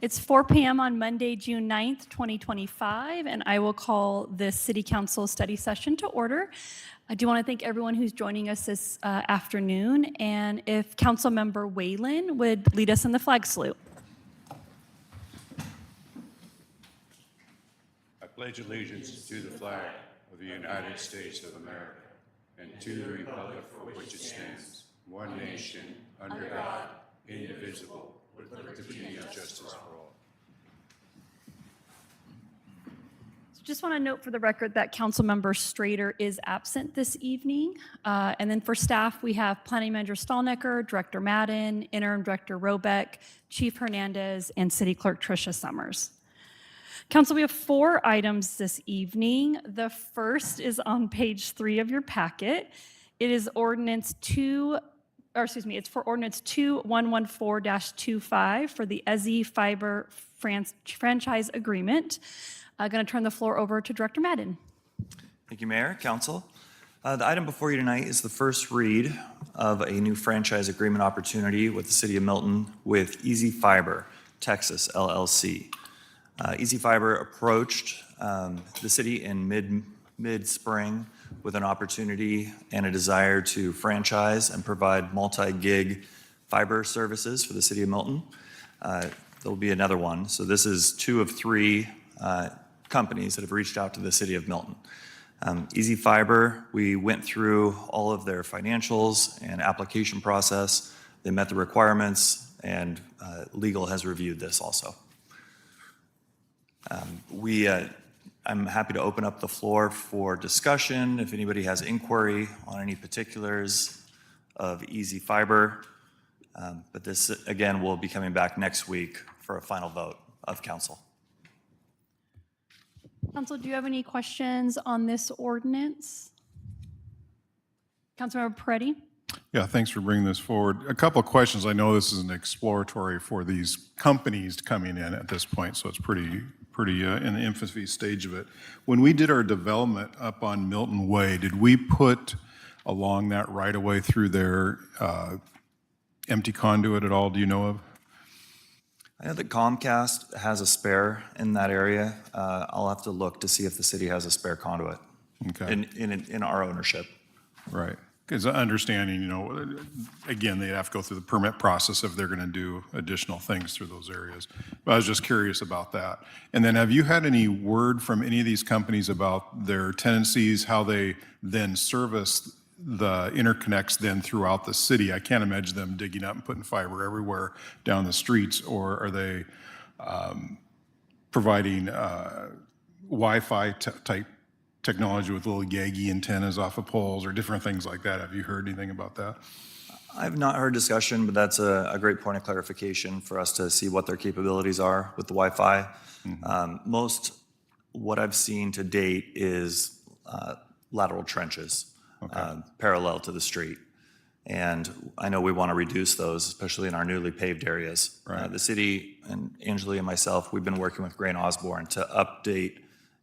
It's 4 p.m. on Monday, June 9th, 2025, and I will call this City Council study session to order. I do want to thank everyone who's joining us this afternoon, and if Councilmember Whalen would lead us in the flag salute. I pledge allegiance to the flag of the United States of America and to the republic for which it stands, one nation, under God, indivisible, with liberty and justice for all. Just want to note for the record that Councilmember Strader is absent this evening. And then for staff, we have Planning Manager Stallnecker, Director Madden, Interim Director Robeck, Chief Hernandez, and City Clerk Tricia Summers. Council, we have 4 items this evening. The first is on page 3 of your packet. It is ordinance it's for ordinance 2114-25 for the EZZI Fiber franchise agreement. I'm going to turn the floor over to Director Madden. Thank you, Mayor, Council. The item before you tonight is the first read of a new franchise agreement opportunity with the City of Milton with EZZI Fiber Texas, LLC. EZZI Fiber approached the city in mid-spring with an opportunity and a desire to franchise and provide multi-gig fiber services for the City of Milton. There'll be another one. So this is 2 of 3 companies that have reached out to the City of Milton. EZZI Fiber, we went through all of their financials and application process. They met the requirements, and legal has reviewed this also. I'm happy to open up the floor for discussion if anybody has inquiry on any particulars of EZZI Fiber. But this, again, will be coming back next week for a final vote of council. Council, do you have any questions on this ordinance? Councilmember Peretti? Yeah, thanks for bringing this forward. A couple of questions. I know this is an exploratory for these companies coming in at this point, so it's pretty in the infancy stage of it. When we did our development up on Milton Way, did we put along that right away through their empty conduit at all? Do you know of? I know that Comcast has a spare in that area. I'll have to look to see if the city has a spare conduit in our ownership. Right. Because understanding, again, they have to go through the permit process if they're going to do additional things through those areas. But I was just curious about that. And then have you had any word from any of these companies about their tendencies, how they then service the interconnects then throughout the city? I can't imagine them digging up and putting fiber everywhere down the streets, or are they providing Wi-Fi type technology with little Yagi antennas off of poles or different things like that? Have you heard anything about that? I've not heard discussion, but that's a great point of clarification for us to see what their capabilities are with the Wi-Fi. Most what I've seen to date is lateral trenches parallel to the street. And I know we want to reduce those, especially in our newly paved areas. Right. The city and Angela and myself, we've been working with Grain Osborne to update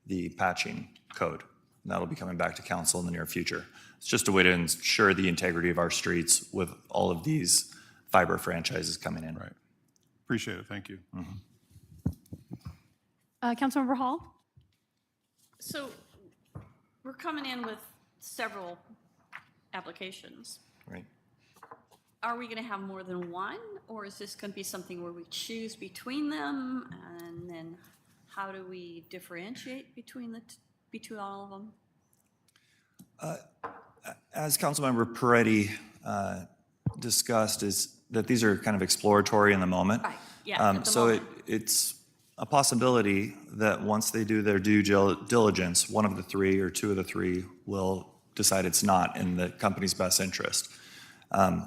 the patching code. And that'll be coming back to council in the near future. It's just a way to ensure the integrity of our streets with all of these fiber franchises coming in. Right. Appreciate it. Thank you. Councilmember Hall? So we're coming in with several applications. Right. Are we going to have more than one, or is this going to be something where we choose between them, and then how do we differentiate between between all of them? As Councilmember Peretti discussed, is that these are kind of exploratory in the moment. Right. Yeah. At the So moment. it's a possibility that once they do their due diligence, one of the 3 or 2 of the 3 will decide it's not in the company's best interest.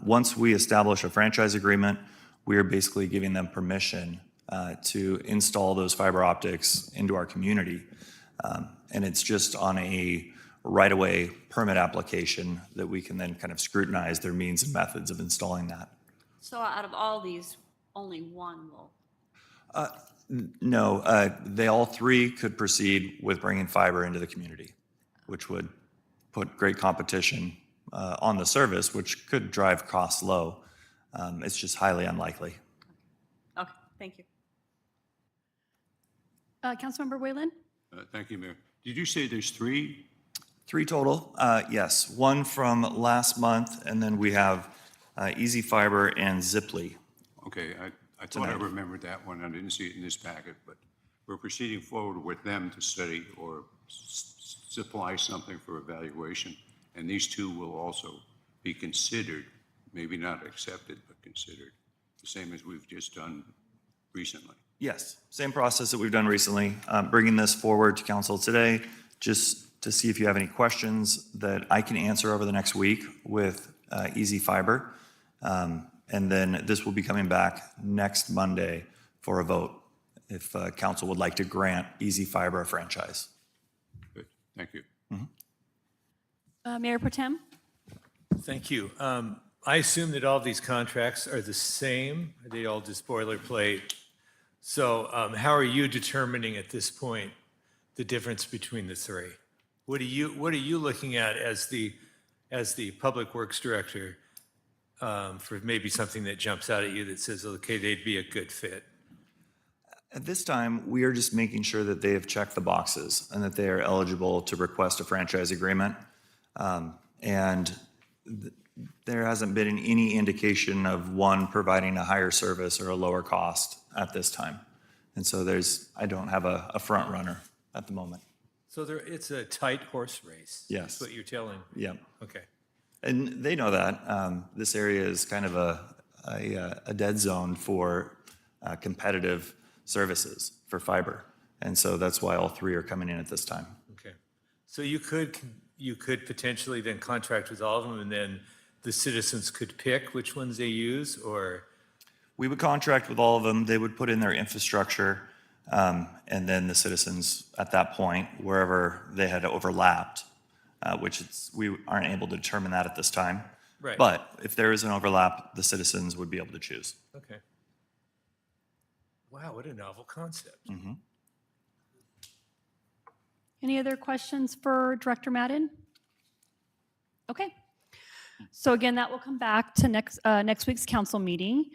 Once we establish a franchise agreement, we are basically giving them permission to install those fiber optics into our community. And it's just on a right-of-way permit application that we can then kind of scrutinize their means and methods of installing that. So out of all these, only one will. No, they all 3 could proceed with bringing fiber into the community, which would put great competition on the service, which could drive costs low. It's just highly unlikely. Okay, thank you. Councilmember Whalen? Thank you, Mayor. Did you say there's 3? 3 total, yes. 1 from last month, and then we have Easy Fiber and Ziply. Okay, I thought I remembered that one. I didn't see it in this packet, but we're proceeding forward with them to study or supply something for evaluation. And these 2 will also be considered, maybe not accepted, but considered, the same as we've just done recently. Yes, same process that we've done recently, bringing this forward to council today, just to see if you have any questions that I can answer over the next week with Easy Fiber. And then this will be coming back next Monday for a vote, if council would like to grant Easy Fiber a franchise. Good, thank you. Mayor Protem? Thank you. I assume that all these contracts are the same. Are they all just boilerplate? So how are you determining at this point the difference between the 3? What are you looking at as the Public Works Director for maybe something that jumps out at you that says, okay, they'd be a good fit? At this time, we are just making sure that they have checked the boxes and that they are eligible to request a franchise agreement. There hasn't been any indication of one providing a higher service or a lower cost at this time. And so I don't have a front runner at the moment. So it's a tight horse race. Yes. That's what you're telling me. Yep. Okay. And they know that. This area is kind of a dead zone for competitive services for fiber. And so that's why all 3 are coming in at this time. Okay. So you could potentially then contract with all of them, and then the citizens could pick which ones they use, or? We would contract with all of them. They would put in their infrastructure, and then the citizens at that point, wherever they had overlapped, we aren't able to determine that at this time. Right. But if there is an overlap, the citizens would be able to choose. Okay. Wow, what a novel concept. Any other questions for Director Madden? Okay. So again, that will come back to next week's council meeting.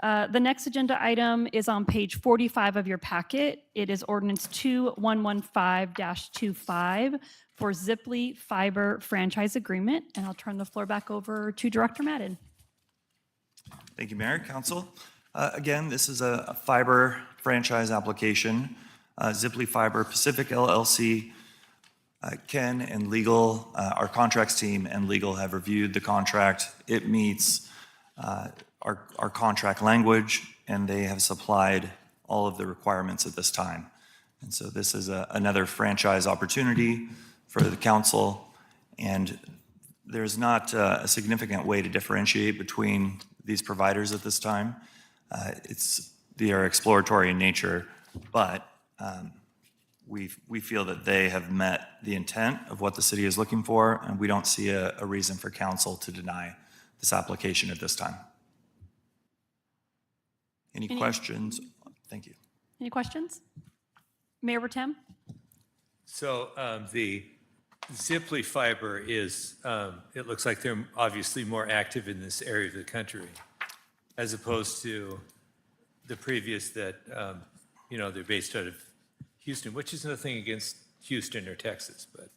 The next agenda item is on page 45 of your packet. It is ordinance 2115-25 for Ziply Fiber franchise agreement. And I'll turn the floor back over to Director Madden. Thank you, Mayor, Council. Again, this is a fiber franchise application. Ziply Fiber Pacific LLC, Ken and legal, our contracts team and legal have reviewed the contract. It meets our contract language, and they have supplied all of the requirements at this time. And so this is another franchise opportunity for the council, and there's not a significant way to differentiate between these providers at this time. They are exploratory in nature, but we feel that they have met the intent of what the city is looking for, and we don't see a reason for council to deny this application at this time. Any questions? Thank you. Any questions? Mayor Protem? So the Ziply Fiber is, it looks like they're obviously more active in this area of the country as opposed to the previous that, they're based out of Houston, which is nothing against Houston or Texas, but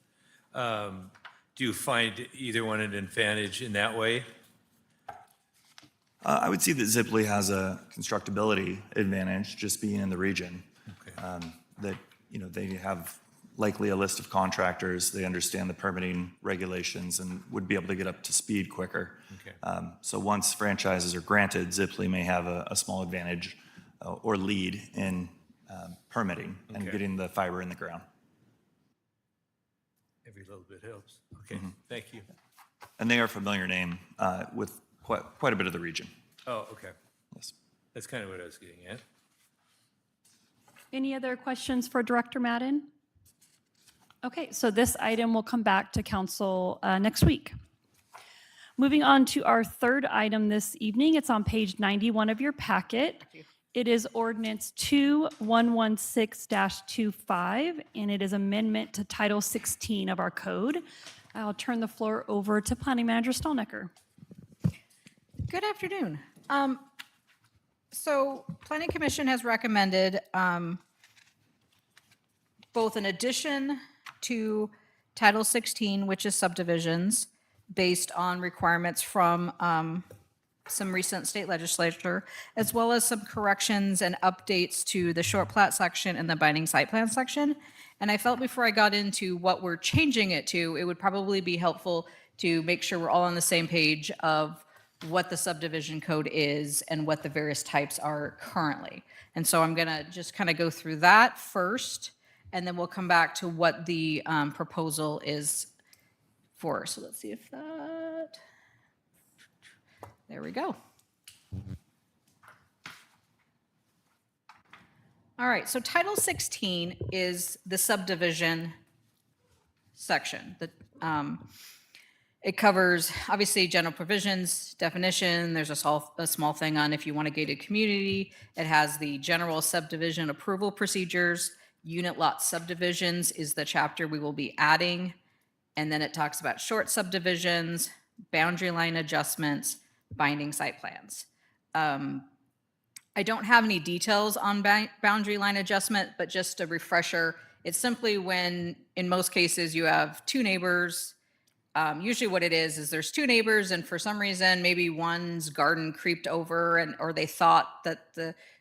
do you find either one an advantage in that way? I would see that Ziply has a constructability advantage just being in the region. Okay. That, they have likely a list of contractors, they understand the permitting regulations and would be able to get up to speed quicker. Okay. So once franchises are granted, Ziply may have a small advantage or lead in permitting and Okay. getting the fiber in the ground. Every little bit helps. Okay, thank you. And they are a familiar name with quite a bit of the region. Oh, okay. Yes. That's kind of what I was getting at. Any other questions for Director Madden? Okay, so this item will come back to council next week. Moving on to our third item this evening, it's on page 91 of your packet. It is ordinance 2116-25, and it is amendment to Title 16 of our code. I'll turn the floor over to Planning Manager Stallnecker. Good afternoon. So Planning Commission has recommended both an addition to Title 16, which is subdivisions, based on requirements from some recent state legislature, as well as some corrections and updates to the short plat section and the binding site plan section. And I felt before I got into what we're changing it to, it would probably be helpful to make sure we're all on the same page of what the subdivision code is and what the various types are currently. And so I'm gonna just kind of go through that first, and then we'll come back to what the proposal is for. So let's see if that, there we go. All right, so Title 16 is the subdivision section. It covers, obviously, general provisions, definition. There's a small thing on if you want a gated community. It has the general subdivision approval procedures. Unit lot subdivisions is the chapter we will be adding. And then it talks about short subdivisions, boundary line adjustments, binding site plans. I don't have any details on boundary line adjustment, but just a refresher, it's simply when, in most cases, you have two neighbors. Usually what it is there's two neighbors, and for some reason, maybe one's garden creeped over, or they thought that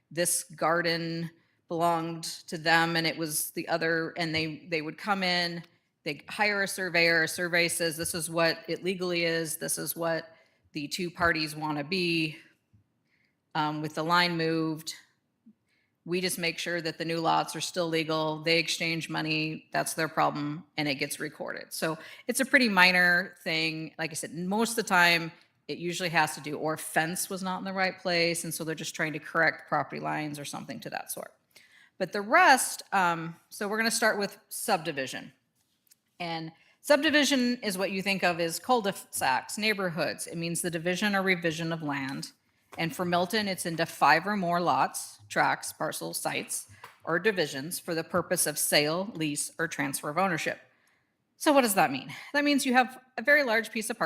this garden belonged to them and it was the other, and they would come in, they hire a surveyor. A survey says this is what it legally is, this is what the two parties want to be. With the line moved, we just make sure that the new lots are still legal. They exchange money, that's their problem, and it gets recorded. So it's a pretty minor thing. Like I said, most of the time, it usually has to do, or fence was not in the right place, and so they're just trying to correct property lines or something to that sort. But the rest, so we're gonna start with subdivision. And subdivision is what you think of as cul-de-sacs, neighborhoods. It means the division or revision of land. And for Milton, it's into 5 or more lots, tracts, parcels, sites, or divisions for the purpose of sale, lease, or transfer of ownership. So what does that mean? That means you have a very large piece of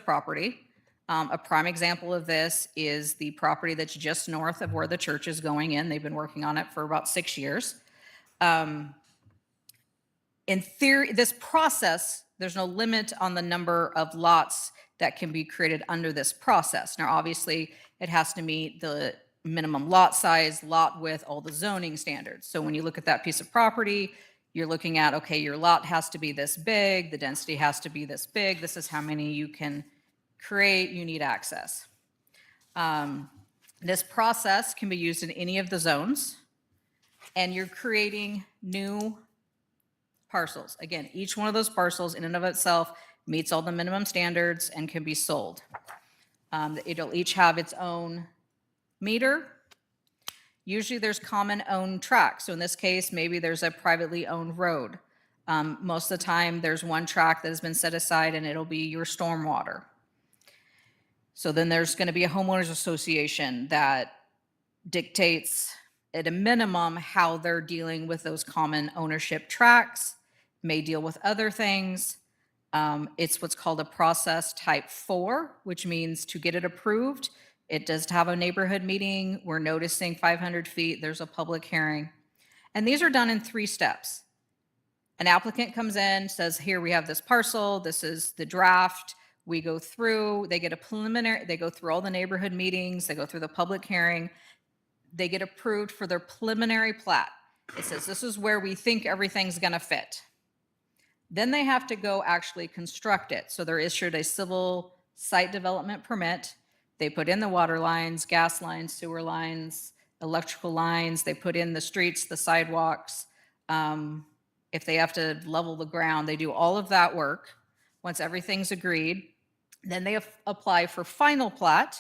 property. A prime example of this is the property that's just north of where the church is going in. They've been working on it for about 6 years. In theory, this process, there's no limit on the number of lots that can be created under this process. Now, obviously, it has to meet the minimum lot size, lot width, all the zoning standards. So when you look at that piece of property, you're looking at, okay, your lot has to be this big, the density has to be this big, this is how many you can create, you need access. This process can be used in any of the zones, and you're creating new parcels. Again, each one of those parcels in and of itself meets all the minimum standards and can be sold. It'll each have its own meter. Usually there's common owned tracks. So in this case, maybe there's a privately owned road. Most of the time there's one track that has been set aside and it'll be your stormwater. So then there's going to be a homeowners association that dictates at a minimum how they're dealing with those common ownership tracks, may deal with other things. It's what's called a process type 4, which means to get it approved, it does have a neighborhood meeting. We're noticing 500 feet. There's a public hearing. And these are done in 3 steps. An applicant comes in, says, here we have this parcel. This is the draft. We go through, they get a preliminary, they go through all the neighborhood meetings. They go through the public hearing. They get approved for their preliminary plat. It says, this is where we think everything's going to fit. Then they have to go actually construct it. So they're issued a civil site development permit. They put in the water lines, gas lines, sewer lines, electrical lines. They put in the streets, the sidewalks. If they have to level the ground, they do all of that work. Once everything's agreed, then they apply for final plat.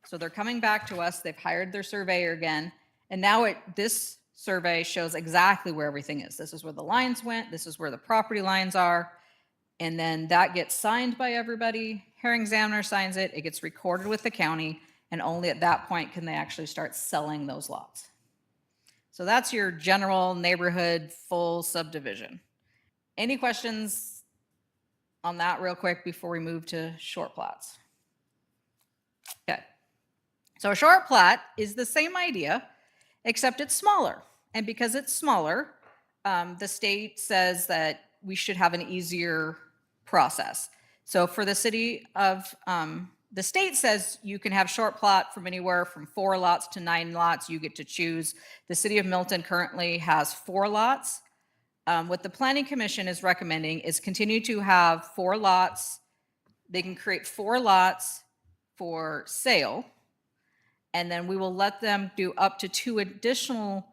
So they're coming back to us. They've hired their surveyor again. And now this survey shows exactly where everything is. This is where the lines went. This is where the property lines are. And then that gets signed by everybody. Hearing examiner signs it. It gets recorded with the county. And only at that point can they actually start selling those lots. So that's your general neighborhood full subdivision. Any questions on that real quick before we move to short plats? Okay. So a short plat is the same idea, except it's smaller. And because it's smaller, the state says that we should have an easier process. So for the city of, the state says you can have short plot from anywhere from 4 lots to 9 lots. You get to choose. The city of Milton currently has 4 lots. What the Planning Commission is recommending is continue to have 4 lots. They can create 4 lots for sale, and then we will let them do up to 2 additional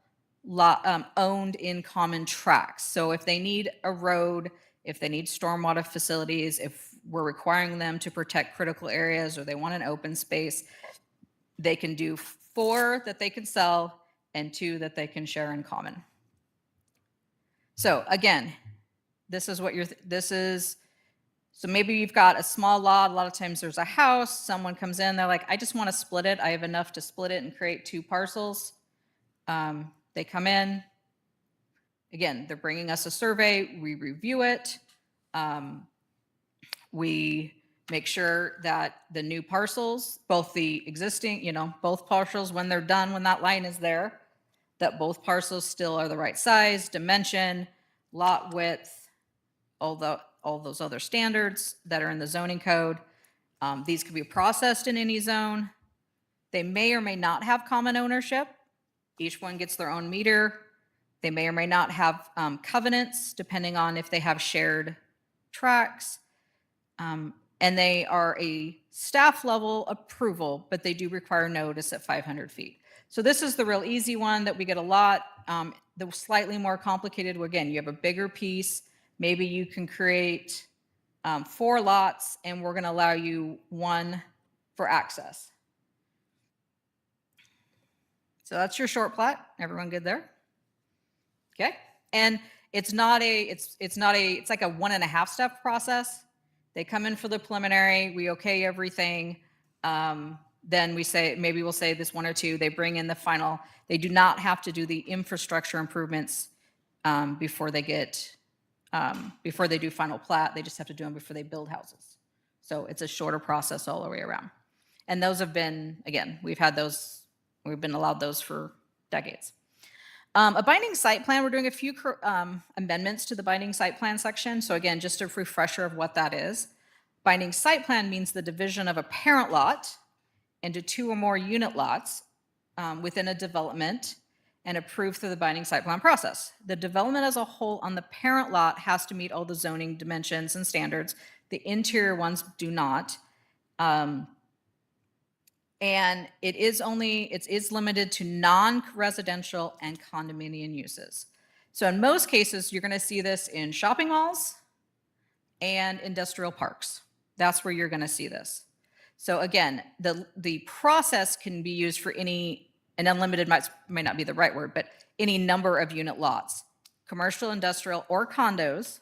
lot, owned in common tracts. So if they need a road, if they need stormwater facilities, if we're requiring them to protect critical areas or they want an open space, they can do 4 that they can sell and 2 that they can share in common. So again, this is what so maybe you've got a small lot. A lot of times there's a house, someone comes in, they're like, I just want to split it. I have enough to split it and create 2 parcels. They come in. Again, they're bringing us a survey. We review it. We make sure that the new parcels, both the existing, both parcels, when they're done, when that line is there, that both parcels still are the right size, dimension, lot width, all those other standards that are in the zoning code. These could be processed in any zone. They may or may not have common ownership. Each one gets their own meter. They may or may not have covenants, depending on if they have shared tracts. And they are a staff level approval, but they do require notice at 500 feet. So this is the real easy one that we get a lot. The slightly more complicated, again, you have a bigger piece. Maybe you can create 4 lots, and we're going to allow you 1 for access. So that's your short plat. Everyone good there? Okay. And it's like a 1.5 step process. They come in for the preliminary, we okay everything. Then maybe we'll say this 1 or 2, they bring in the final. They do not have to do the infrastructure improvements before they do final plat. They just have to do them before they build houses. So it's a shorter process all the way around. And those have been, again, we've been allowed those for decades. A binding site plan, we're doing a few amendments to the binding site plan section. So again, just a refresher of what that is. Binding site plan means the division of a parent lot into 2 or more unit lots within a development and approved through the binding site plan process. The development as a whole on the parent lot has to meet all the zoning dimensions and standards. The interior ones do not. And it is limited to non-residential and condominium uses. So in most cases, you're going to see this in shopping malls and industrial parks. That's where you're going to see this. So again, the process can be used for any, and unlimited might not be the right word, but any number of unit lots, commercial, industrial, or condos.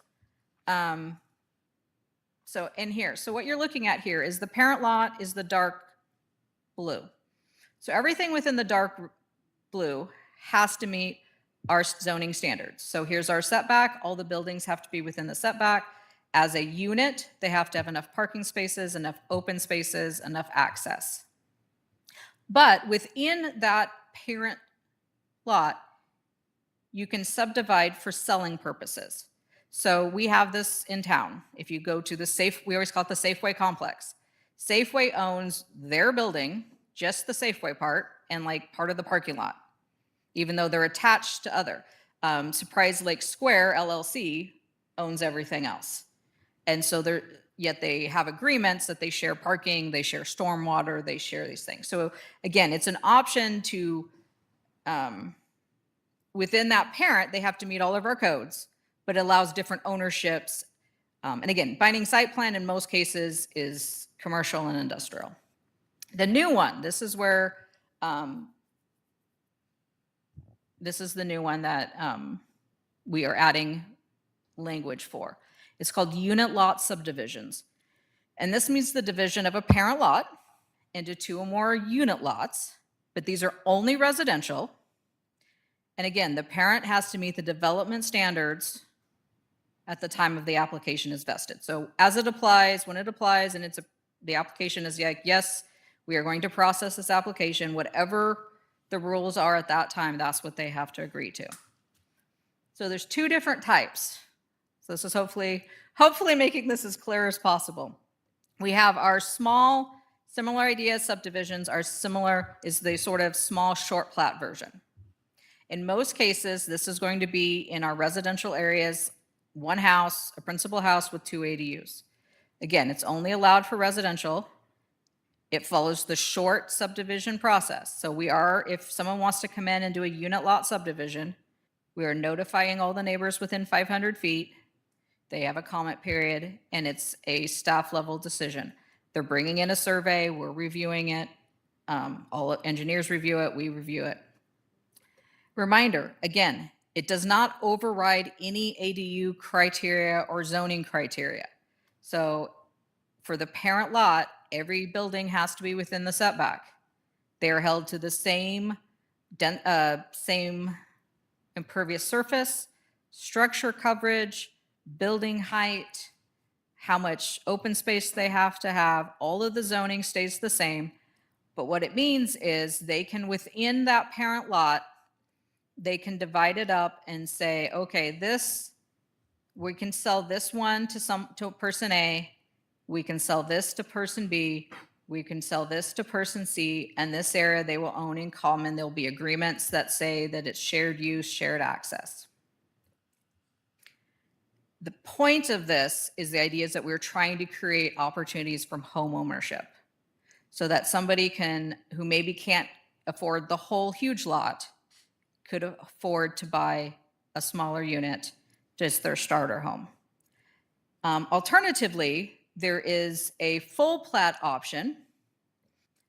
So in here, so what you're looking at here is the parent lot is the dark blue. So everything within the dark blue has to meet our zoning standards. So here's our setback. All the buildings have to be within the setback. As a unit, they have to have enough parking spaces, enough open spaces, enough access. But within that parent lot, you can subdivide for selling purposes. So we have this in town. If you go to we always call it the Safeway complex. Safeway owns their building, just the Safeway part, and like part of the parking lot, even though they're attached to other. Surprise Lake Square LLC owns everything else. And so yet they have agreements that they share parking, they share stormwater, they share these things. So again, it's an option to, within that parent, they have to meet all of our codes, but it allows different ownerships. And again, binding site plan in most cases is commercial and industrial. The new one, this is where, this is the new one that we are adding language for. It's called unit lot subdivisions. And this means the division of a parent lot into 2 or more unit lots, but these are only residential. And again, the parent has to meet the development standards at the time of the application is vested. So as it applies, when it applies, and the application is like, yes, we are going to process this application, whatever the rules are at that time, that's what they have to agree to. So there's two different types. So this is hopefully making this as clear as possible. We have our small, similar idea subdivisions are similar, is the sort of small short plat version. In most cases, this is going to be in our residential areas, one house, a principal house with 2 ADUs. Again, it's only allowed for residential. It follows the short subdivision process. So if someone wants to come in and do a unit lot subdivision, we are notifying all the neighbors within 500 feet. They have a comment period, and it's a staff level decision. They're bringing in a survey, we're reviewing it. All engineers review it, we review it. Reminder, again, it does not override any ADU criteria or zoning criteria. So for the parent lot, every building has to be within the setback. They are held to the same impervious surface, structure coverage, building height, how much open space they have to have. All of the zoning stays the same. But what it means is they can, within that parent lot, they can divide it up and say, okay, we can sell this one to person A, we can sell this to person B, we can sell this to person C, and this area they will own in common. There'll be agreements that say that it's shared use, shared access. The point of this is the idea is that we're trying to create opportunities from home ownership so that somebody who maybe can't afford the whole huge lot, could afford to buy a smaller unit, just their starter home. Alternatively, there is a full plat option.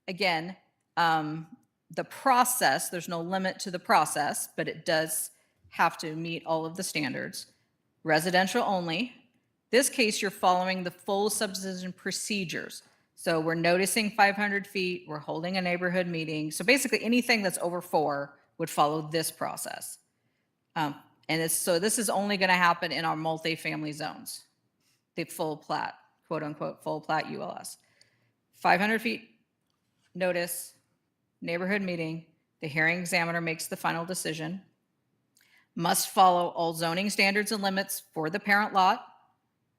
Again, the process, there's no limit to the process, but it does have to meet all of the standards. Residential only. This case, you're following the full subdivision procedures. So we're noticing 500 feet, we're holding a neighborhood meeting. So basically anything that's over 4 would follow this process. So this is only going to happen in our multifamily zones, the full plat, quote unquote, full plat ULS. 500 feet notice, neighborhood meeting, the hearing examiner makes the final decision, must follow all zoning standards and limits for the parent lot.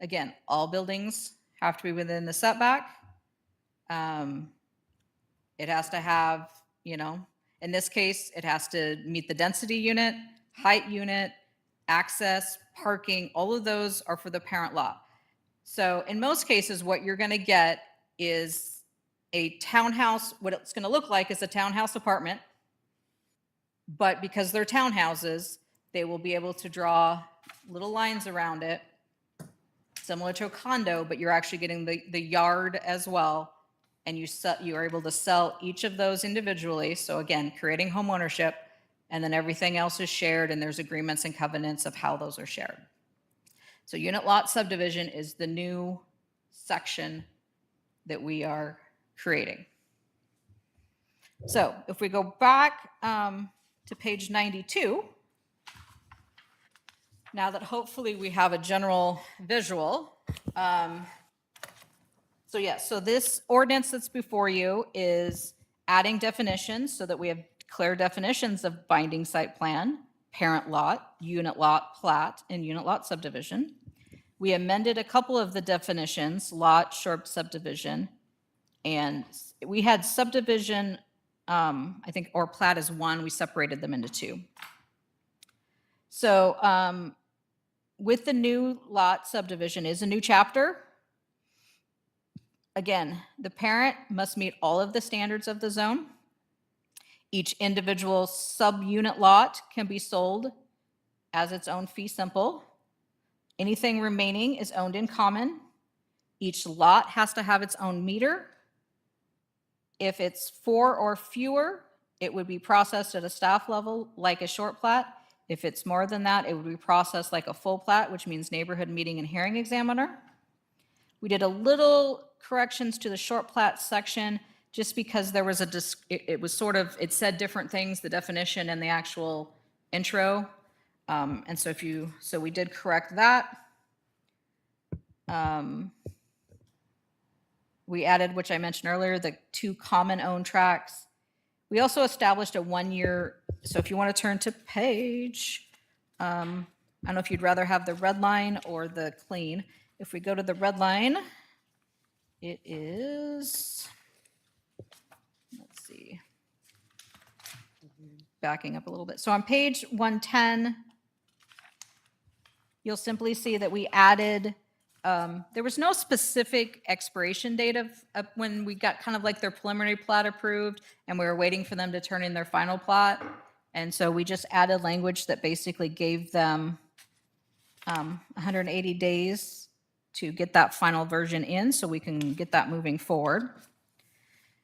Again, all buildings have to be within the setback. It has to have, in this case, it has to meet the density unit, height unit, access, parking, all of those are for the parent lot. So in most cases, what you're going to get is a townhouse. What it's going to look like is a townhouse apartment, but because they're townhouses, they will be able to draw little lines around it, similar to a condo, but you're actually getting the yard as well. And you are able to sell each of those individually. So again, creating home ownership, and then everything else is shared, and there's agreements and covenants of how those are shared. So unit lot subdivision is the new section that we are creating. So if we go back to page 92, now that hopefully we have a general visual, so this ordinance that's before you is adding definitions so that we have clear definitions of binding site plan, parent lot, unit lot plat, and unit lot subdivision. We amended a couple of the definitions, lot, short subdivision, and we had subdivision, I think, or plat as one, we separated them into 2. So with the new lot subdivision is a new chapter. Again, the parent must meet all of the standards of the zone. Each individual subunit lot can be sold as its own fee simple. Anything remaining is owned in common. Each lot has to have its own meter. If it's 4 or fewer, it would be processed at a staff level like a short plat. If it's more than that, it would be processed like a full plat, which means neighborhood meeting and hearing examiner. We did a little corrections to the short plat section just because there was it said different things, the definition and the actual intro. And so we did correct that. We added, which I mentioned earlier, the 2 common owned tracts. We also established a 1-year, so if you want to turn to page I don't know if you'd rather have the red line or the clean. If we go to the red line, it is, let's see, backing up a little bit. So on page 110, you'll simply see that we added, there was no specific expiration date of when we got kind of like their preliminary plat approved, and we were waiting for them to turn in their final plat. And so we just added language that basically gave them 180 days to get that final version in so we can get that moving forward.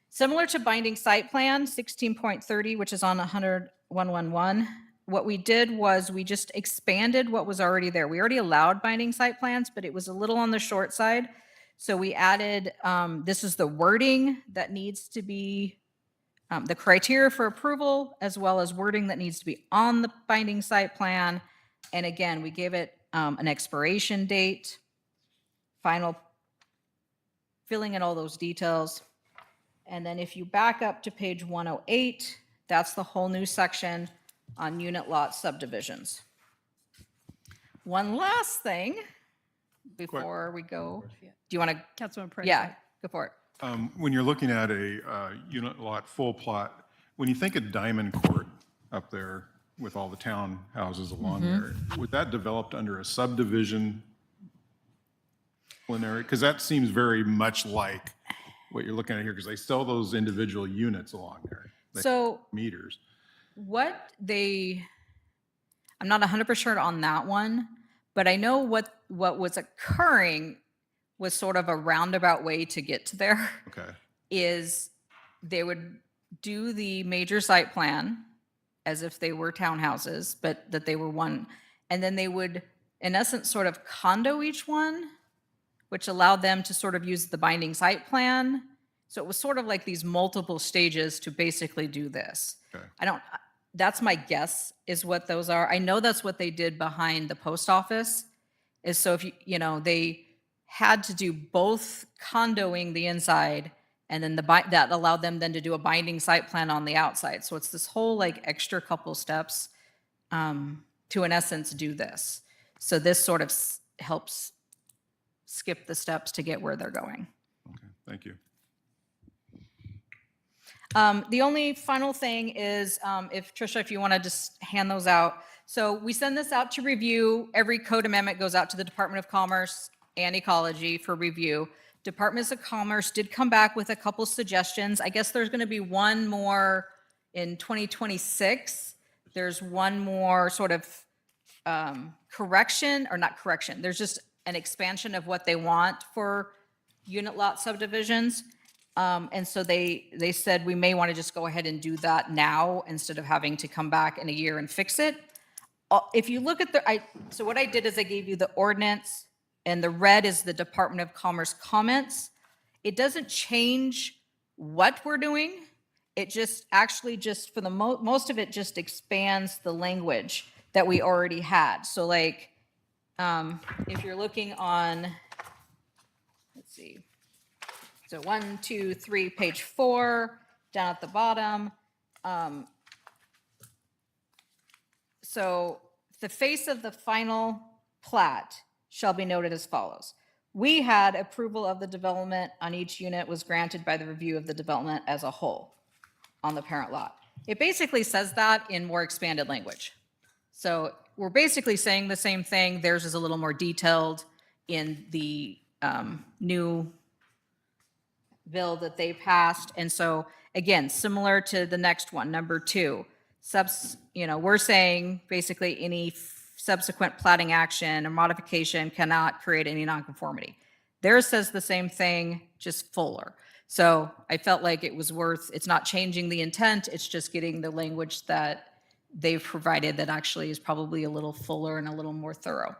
Similar to binding site plan 16.30, which is on 111, what we did was we just expanded what was already there. We already allowed binding site plans, but it was a little on the short side. So we added, this is the wording that needs to be, the criteria for approval, as well as wording that needs to be on the binding site plan. And again, we gave it an expiration date, final, filling in all those details. And then if you back up to page 108, that's the whole new section on unit lot subdivisions. One last thing before we go. Do you want to? Councilman Prince. Yeah, go for it. When you're looking at a unit lot full plot, when you think of Diamond Court up there with all the townhouses along there, was that developed under a subdivision preliminary? Because that seems very much like what you're looking at here, because they sell those individual units along there. They- So Meters. what they, I'm not 100% sure on that one, but I know what was occurring was sort of a roundabout way to get to there. Okay. Is they would do the major site plan as if they were townhouses, but that they were one. And then they would, in essence, sort of condo each one, which allowed them to sort of use the binding site plan. So it was sort of like these multiple stages to basically do this. Okay. That's my guess is what those are. I know that's what they did behind the post office. Is so if they had to do both condoing the inside and then that allowed them then to do a binding site plan on the outside. So it's this whole like extra couple steps to in essence do this. So this sort of helps skip the steps to get where they're going. Okay. Thank you. The only final thing is, if Trisha, if you want to just hand those out. So we send this out to review. Every code amendment goes out to the Department of Commerce and Ecology for review. Departments of Commerce did come back with a couple suggestions. I guess there's going to be one more in 2026. There's one more sort of correction, or not correction. There's just an expansion of what they want for unit lot subdivisions. And so they said we may want to just go ahead and do that now instead of having to come back in a year and fix it. If you look at so what I did is I gave you the ordinance, and the red is the Department of Commerce comments. It doesn't change what we're doing. It just actually just for the most of it just expands the language that we already had. So like, if you're looking on, let's see. So 1, 2, 3, page 4, down at the bottom. So the face of the final plat shall be noted as follows. We had approval of the development on each unit was granted by the review of the development as a whole on the parent lot. It basically says that in more expanded language. So we're basically saying the same thing. Theirs is a little more detailed in the new bill that they passed. And so again, similar to the next one, number 2, we're saying basically any subsequent platting action or modification cannot create any nonconformity. Theirs says the same thing, just fuller. So I felt like it was it's not changing the intent, it's just getting the language that they've provided that actually is probably a little fuller and a little more thorough.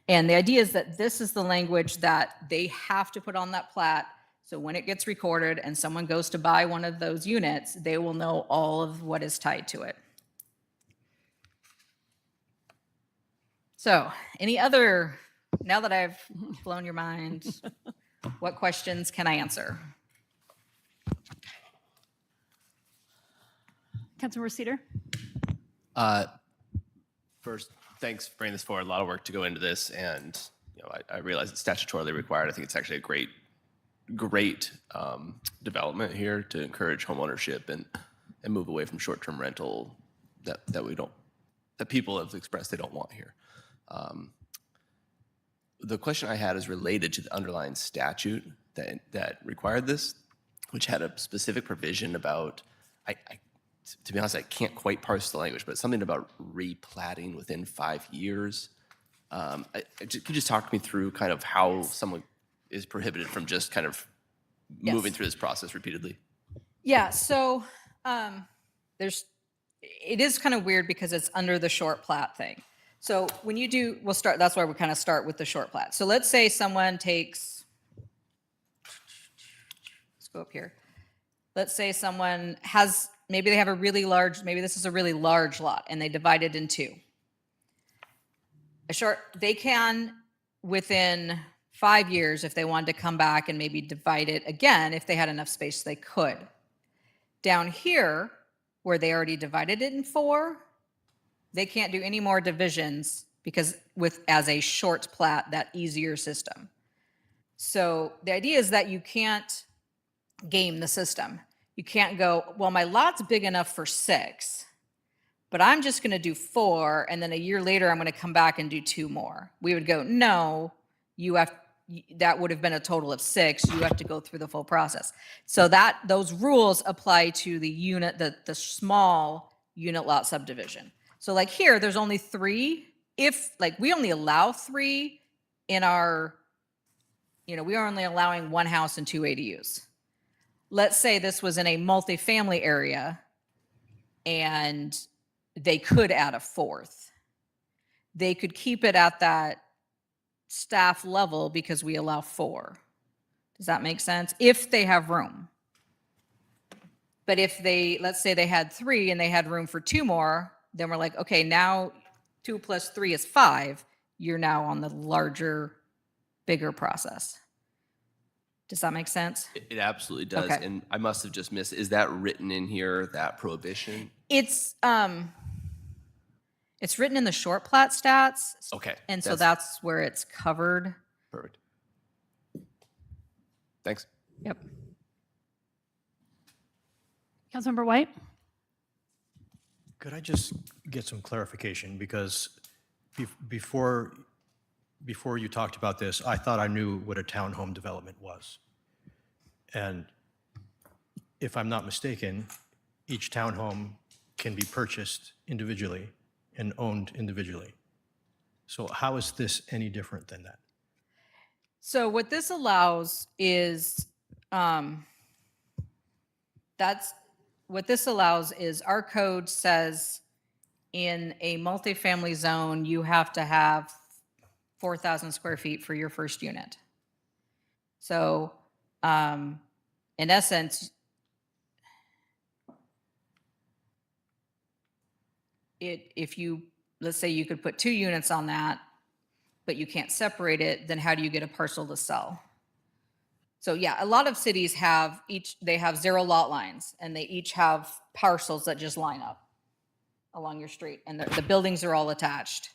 And the idea is that this is the language that they have to put on that plat. So when it gets recorded and someone goes to buy one of those units, they will know all of what is tied to it. So now that I've blown your mind, what questions can I answer? Councilmember Cedar? First, thanks for bringing this forward. A lot of work to go into this, and I realize it's statutorily required. I think it's actually a great development here to encourage homeownership and move away from short-term rental that people have expressed they don't want here. The question I had is related to the underlying statute that required this, which had a specific provision about, to be honest, I can't quite parse the language, but something about replatting within 5 years. Could you just talk me through kind of how someone is prohibited from just kind of moving through this process repeatedly? Yeah, so it is kind of weird because it's under the short plat thing. So when you do, that's why we kind of start with the short plat. So let's say someone takes, let's go up here. Let's say someone has, maybe they have a really large, maybe this is a really large lot and they divide it in two. They can, within 5 years, if they wanted to come back and maybe divide it again, if they had enough space, they could. Down here, where they already divided it in 4, they can't do any more divisions because as a short plat, that easier system. So the idea is that you can't game the system. You can't go, well, my lot's big enough for 6, but I'm just going to do 4, and then a year later, I'm going to come back and do 2 more. We would go, no, that would have been a total of 6. You have to go through the full process. So those rules apply to the small unit lot subdivision. So like here, there's only 3. We only allow 3 in our, we are only allowing 1 house and 2 ADUs. Let's say this was in a multifamily area and they could add a 4th. They could keep it at that staff level because we allow 4. Does that make sense? If they have room. But if let's say they had 3 and they had room for 2 more, then we're like, okay, now 2 plus 3 is 5. You're now on the larger, bigger process. Does that make sense? It absolutely does. Okay. And I must have just missed, is that written in here, that prohibition? It's written in the short plat stats. Okay. And so that's where it's covered. Perfect. Thanks. Yep. Councilmember White? Could I just get some clarification? Because before you talked about this, I thought I knew what a townhome development was. And if I'm not mistaken, each townhome can be purchased individually and owned individually. So how is this any different than that? So what this allows is, our code says in a multifamily zone, you have to have 4,000 square feet for your first unit. So in essence, let's say you could put 2 units on that, but you can't separate it, then how do you get a parcel to sell? So yeah, a lot of cities have 0 lot lines, and they each have parcels that just line up along your street, and the buildings are all attached,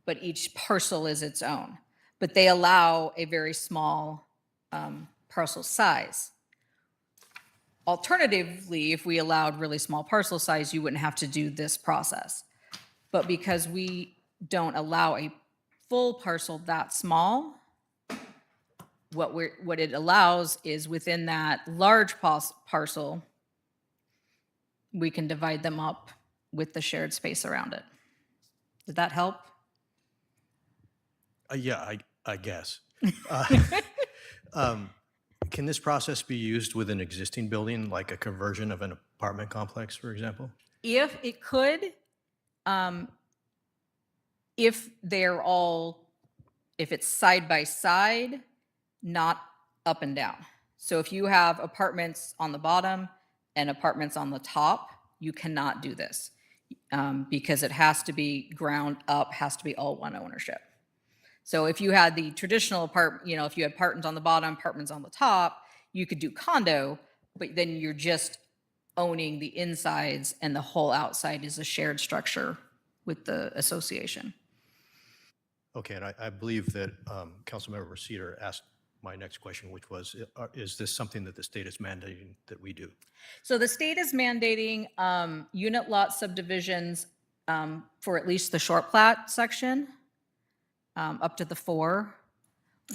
but each parcel is its own. But they allow a very small parcel size. Alternatively, if we allowed really small parcel size, you wouldn't have to do this process. But because we don't allow a full parcel that small, what it allows is within that large parcel, we can divide them up with the shared space around it. Did that help? Yeah, I guess. Can this process be used with an existing building, like a conversion of an apartment complex, for example? If it could, if it's side by side, not up and down. So if you have apartments on the bottom and apartments on the top, you cannot do this because it has to be ground up, has to be all one ownership. So if you had the traditional apartment, if you had apartments on the bottom, apartments on the top, you could do condo, but then you're just owning the insides and the whole outside is a shared structure with the association. Okay, and I believe that Councilmember Cedar asked my next question, which was, is this something that the state is mandating that we do? So the state is mandating unit lot subdivisions for at least the short plat section, up to the 4.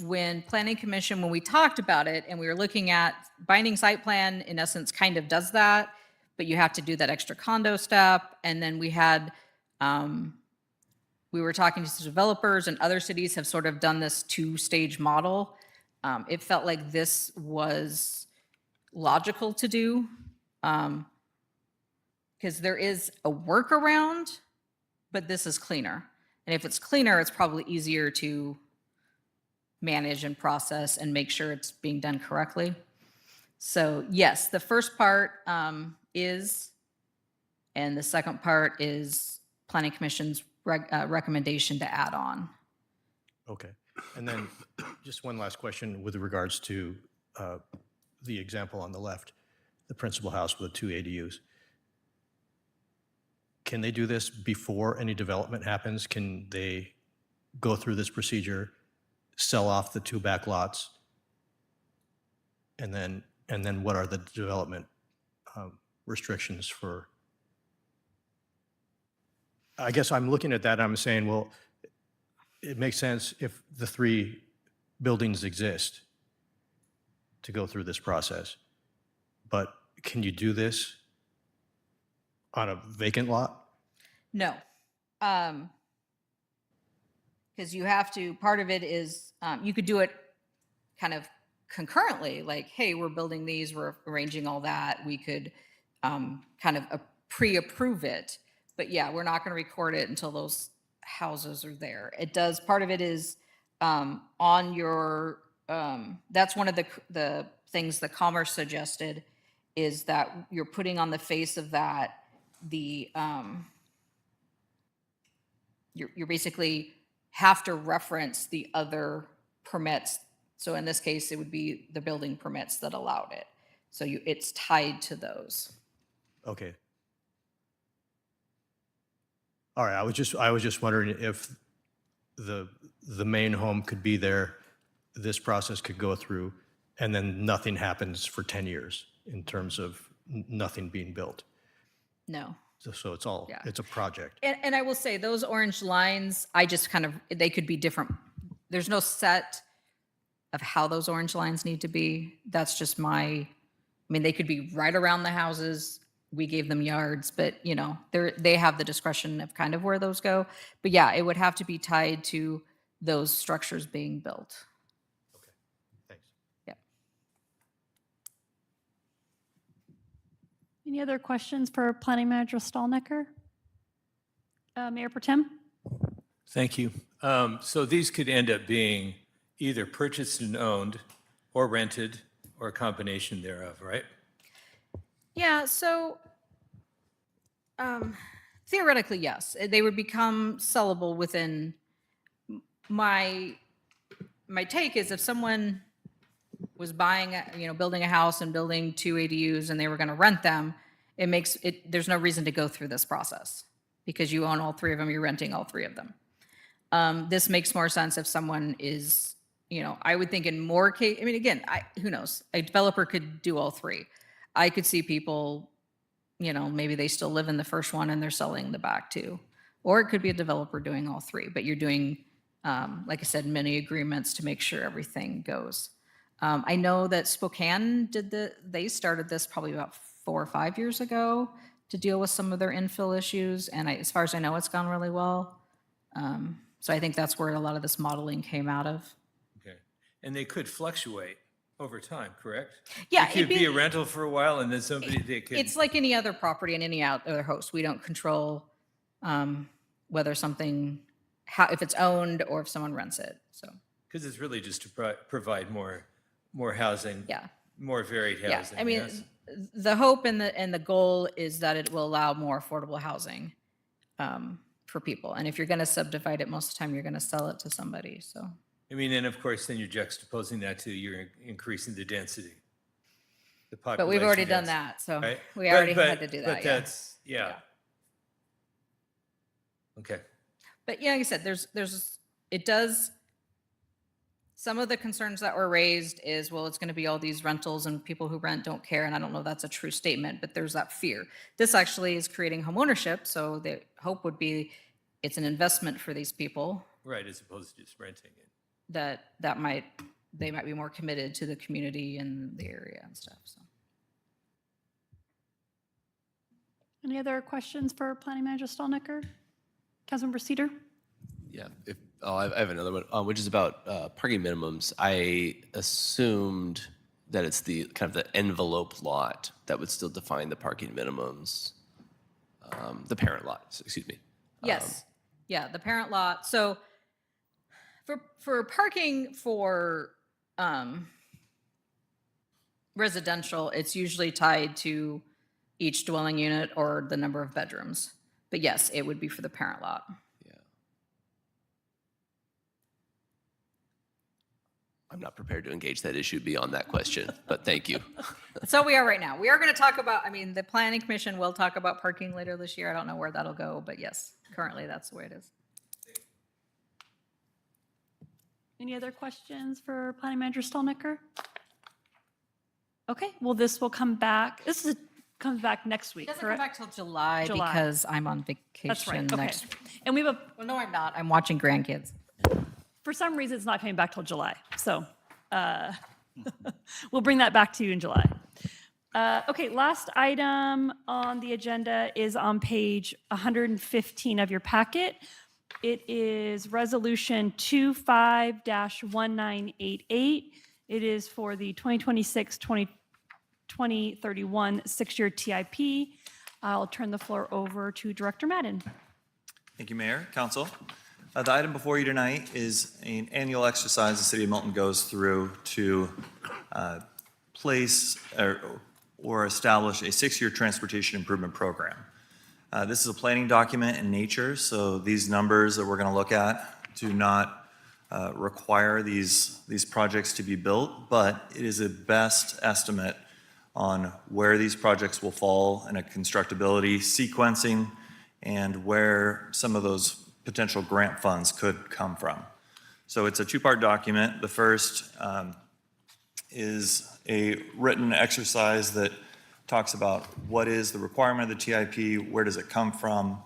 When Planning Commission, when we talked about it and we were looking at binding site plan, in essence, kind of does that, but you have to do that extra condo step. And then we had, we were talking to developers, and other cities have sort of done this 2-stage model. It felt like this was logical to do, because there is a workaround, but this is cleaner. And if it's cleaner, it's probably easier to manage and process and make sure it's being done correctly. So yes, the first part is, and the second part is Planning Commission's recommendation to add on. Okay. And then just one last question with regards to the example on the left, the principal house with 2 ADUs. Can they do this before any development happens? Can they go through this procedure, sell off the 2 back lots? And then what are the development restrictions for? I guess I'm looking at that, I'm saying, well, it makes sense if the 3 buildings exist to go through this process. But can you do this on a vacant lot? No. Because you have to, part of it is, you could do it kind of concurrently, like, hey, we're building these, we're arranging all that. We could kind of pre-approve it. But yeah, we're not going to record it until those houses are there. It does, part of it is on your, that's one of the things that Commerce suggested, is that you're putting on the face of that the, you're basically have to reference the other permits. So in this case, it would be the building permits that allowed it. So it's tied to those. Okay. All right, I was just wondering if the main home could be there, this process could go through, and then nothing happens for 10 years in terms of nothing being built. No. So it's all, Yeah. it's a project. And I will say, those orange lines, I just kind of, they could be different. There's no set of how those orange lines need to be. That's just I mean, they could be right around the houses. We gave them yards, but you know, they have the discretion of kind of where those go. But yeah, it would have to be tied to those structures being built. Thanks. Yeah. Any other questions for Planning Manager Stallnecker? Mayor Protem? Thank you. So these could end up being either purchased and owned, or rented, or a combination thereof, right? Yeah, so theoretically, yes, they would become sellable within. My take is, if someone was buying, building a house and building 2 ADUs and they were going to rent them, there's no reason to go through this process, because you own all 3 of them, you're renting all 3 of them. This makes more sense if someone is, I would think in more case, I mean, again, who knows? A developer could do all 3. I could see people, maybe they still live in the first one and they're selling the back 2. Or it could be a developer doing all 3, but you're doing, like I said, many agreements to make sure everything goes. I know that Spokane they started this probably about 4 or 5 years ago to deal with some of their infill issues. And as far as I know, it's gone really well. So I think that's where a lot of this modeling came out of. Okay. And they could fluctuate over time, correct? Yeah, It could be a rental for a while, and then they could. It's like any other property and any other host. We don't control whether something, if it's owned or if someone rents it. So Because it's really just to provide more housing. yeah, More varied yeah. housing. I mean, yes? the hope and the goal is that it will allow more affordable housing for people. And if you're going to subdivide it, most of the time you're going to sell it to somebody. So I mean, and of course, then you're juxtaposing that to you're increasing the density. The population. but we've already done density, that. So right? we already had to do that. But Yeah. that's, yeah. Okay. But yeah, like I said, there's it does, some of the concerns that were raised is, well, it's going to be all these rentals and people who rent don't care. And I don't know if that's a true statement, but there's that fear. This actually is creating homeownership. So the hope would be it's an investment for these people Right, as opposed to just renting it. that they might be more committed to the community and the area and stuff. So. Any other questions for Planning Manager Stallnecker? Councilmember Cedar? Yeah, I have another one, which is about parking minimums. I assumed that it's the kind of the envelope lot that would still define the parking minimums, the parent lot, excuse me. Yes, yeah, the parent lot. So for parking for residential, it's usually tied to each dwelling unit or the number of bedrooms. But yes, it would be for the parent lot. Yeah. I'm not prepared to engage that issue beyond that question, but thank you. So we are right now. We are going to talk about, I mean, the planning commission will talk about parking later this year. I don't know where that'll go, but yes, currently that's the way it is. Any other questions for Planning Manager Stallnecker? Okay, well, this will come back. Comes back next week, It doesn't come correct? back till July July. because I'm on That's right, vacation okay. next. And we have a, Well, no, I'm not. I'm watching grandkids. for some reason, it's not coming back till July. So we'll bring that back to you in July. Okay, last item on the agenda is on page 115 of your packet. It is Resolution 25-1988. It is for the 2026-2031 six-year TIP. I'll turn the floor over to Director Madden. Thank you, Mayor, Council. The item before you tonight is an annual exercise the City of Milton goes through to place or establish a six-year transportation improvement program. This is a planning document in nature, so these numbers that we're going to look at do not require these projects to be built, but it is a best estimate on where these projects will fall in a constructability sequencing and where some of those potential grant funds could come from. So it's a two-part document. The first is a written exercise that talks about what is the requirement of the TIP, where does it come from,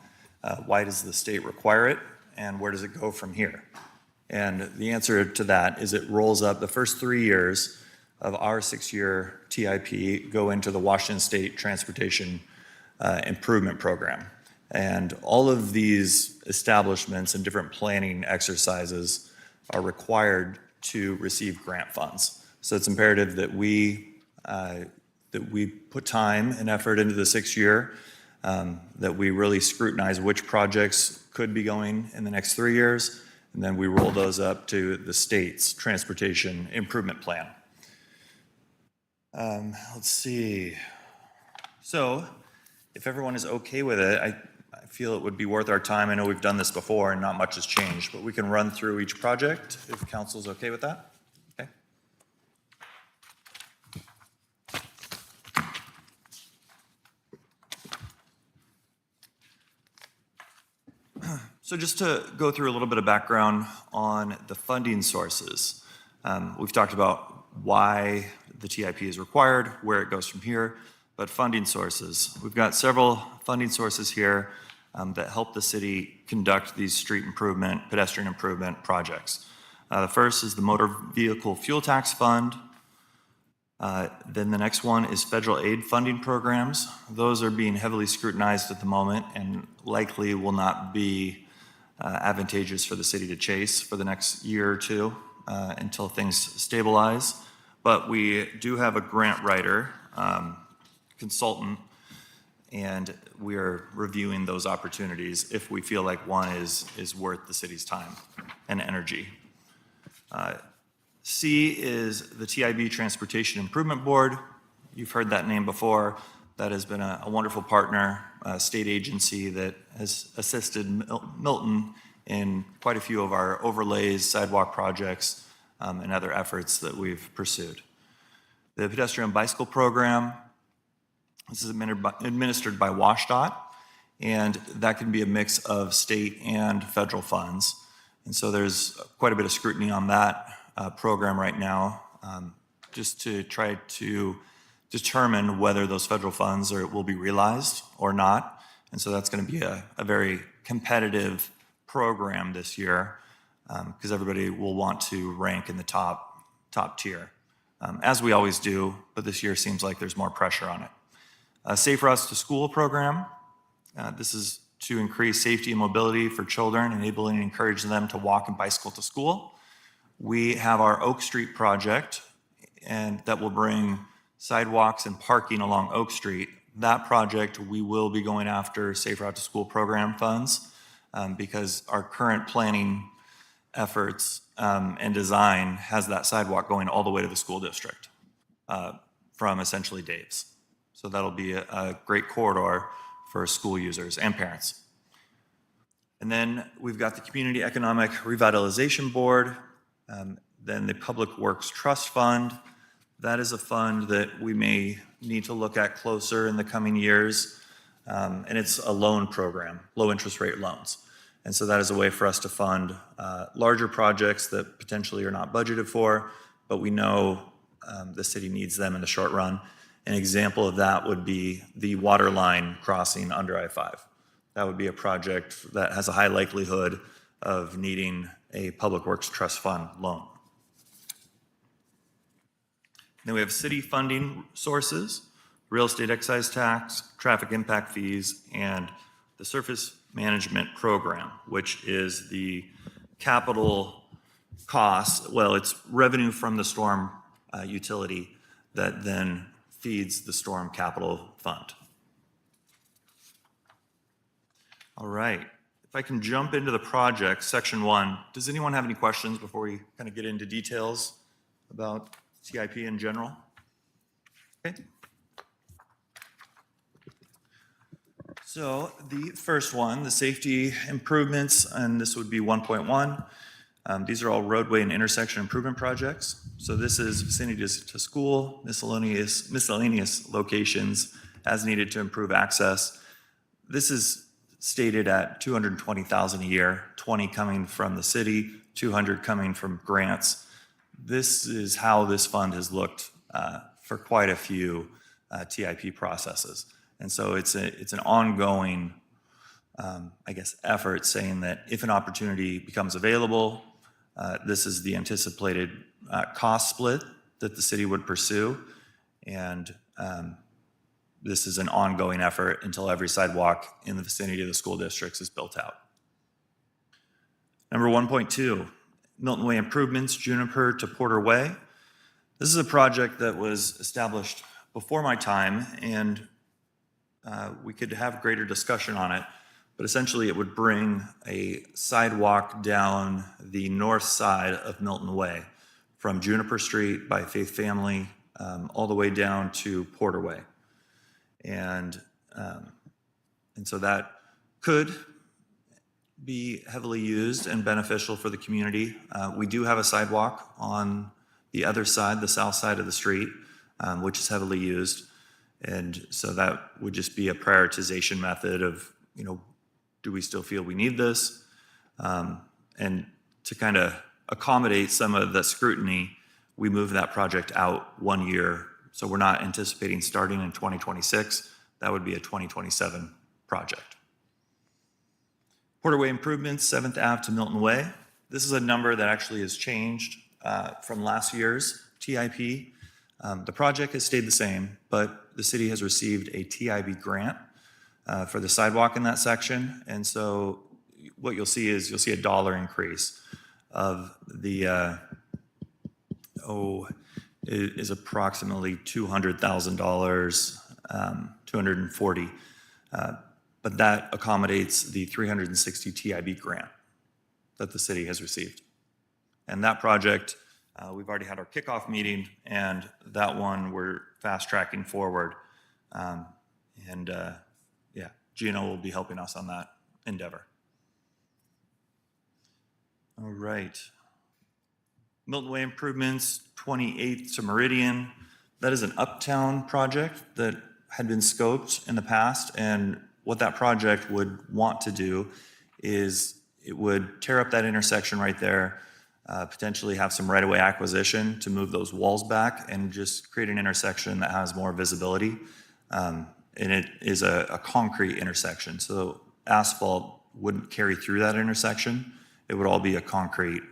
why does the state require it, and where does it go from here? And the answer to that is it rolls up the first 3 years of our six-year TIP go into the Washington State Transportation Improvement Program. And all of these establishments and different planning exercises are required to receive grant funds. So it's imperative that we put time and effort into the 6 year, that we really scrutinize which projects could be going in the next 3 years, and then we roll those up to the state's transportation improvement plan. Let's see. So if everyone is okay with it, I feel it would be worth our time. I know we've done this before and not much has changed, but we can run through each project if council's okay with that. Okay. So just to go through a little bit of background on the funding sources. We've talked about why the TIP is required, where it goes from here, but funding sources. We've got several funding sources here that help the city conduct these street improvement, pedestrian improvement projects. The first is the Motor Vehicle Fuel Tax Fund. Then the next one is federal aid funding programs. Those are being heavily scrutinized at the moment and likely will not be advantageous for the city to chase for the next year or two until things stabilize. But we do have a grant writer, consultant, and we are reviewing those opportunities if we feel like one is worth the city's time and energy. C is the TIB Transportation Improvement Board. You've heard that name before. That has been a wonderful partner, a state agency that has assisted Milton in quite a few of our overlays, sidewalk projects, and other efforts that we've pursued. The Pedestrian Bicycle Program, this is administered by WashDOT, and that can be a mix of state and federal funds. And so there's quite a bit of scrutiny on that program right now, just to try to determine whether those federal funds will be realized or not. And so that's going to be a very competitive program this year, because everybody will want to rank in the top tier, as we always do, but this year seems like there's more pressure on it. Safe Routes to School program. This is to increase safety and mobility for children, enabling and encouraging them to walk and bicycle to school. We have our Oak Street project, and that will bring sidewalks and parking along Oak Street. That project, we will be going after Safe Route to School program funds, because our current planning efforts and design has that sidewalk going all the way to the school district from essentially Dave's. So that'll be a great corridor for school users and parents. And then we've got the Community Economic Revitalization Board, then the Public Works Trust Fund. That is a fund that we may need to look at closer in the coming years. And it's a loan program, low interest rate loans. And so that is a way for us to fund larger projects that potentially are not budgeted for, but we know the city needs them in the short run. An example of that would be the water line crossing under I-5. That would be a project that has a high likelihood of needing a Public Works Trust Fund loan. Then we have city funding sources, real estate excise tax, traffic impact fees, and the surface management program, which is the capital costs. Well, it's revenue from the storm utility that then feeds the storm capital fund. All right, if I can jump into the project, section 1. Does anyone have any questions before we kind of get into details about CIP in general? Okay. So the first one, the safety improvements, and this would be 1.1. These are all roadway and intersection improvement projects. So this is vicinity to school, miscellaneous locations as needed to improve access. This is stated at $220,000 a year, 20 coming from the city, 200 coming from grants. This is how this fund has looked for quite a few TIP processes. And so it's an ongoing, I guess, effort saying that if an opportunity becomes available, this is the anticipated cost split that the city would pursue. And this is an ongoing effort until every sidewalk in the vicinity of the school districts is built out. Number 1.2, Milton Way improvements, Juniper to Porter Way. This is a project that was established before my time, and we could have greater discussion on it, but essentially it would bring a sidewalk down the north side of Milton Way from Juniper Street by Faith Family all the way down to Porter Way. And so that could be heavily used and beneficial for the community. We do have a sidewalk on the other side, the south side of the street, which is heavily used. And so that would just be a prioritization method of, do we still feel we need this? And to kind of accommodate some of the scrutiny, we moved that project out 1 year. So we're not anticipating starting in 2026. That would be a 2027 project. Porter Way improvements, 7th Ave to Milton Way. This is a number that actually has changed from last year's TIP. The project has stayed the same, but the city has received a TIB grant for the sidewalk in that section. And so what you'll see is a dollar increase of the, is approximately $200,000, 240. But that accommodates the 360 TIB grant that the city has received. And that project, we've already had our kickoff meeting, and that one we're fast tracking forward. Gino will be helping us on that endeavor. All right. Milton Way improvements, 28th to Meridian. That is an uptown project that had been scoped in the past, and what that project would want to do is It would tear up that intersection right there, potentially have some right-of-way acquisition to move those walls back and just create an intersection that has more visibility. And it is a concrete intersection, so asphalt wouldn't carry through that intersection. It would all be a concrete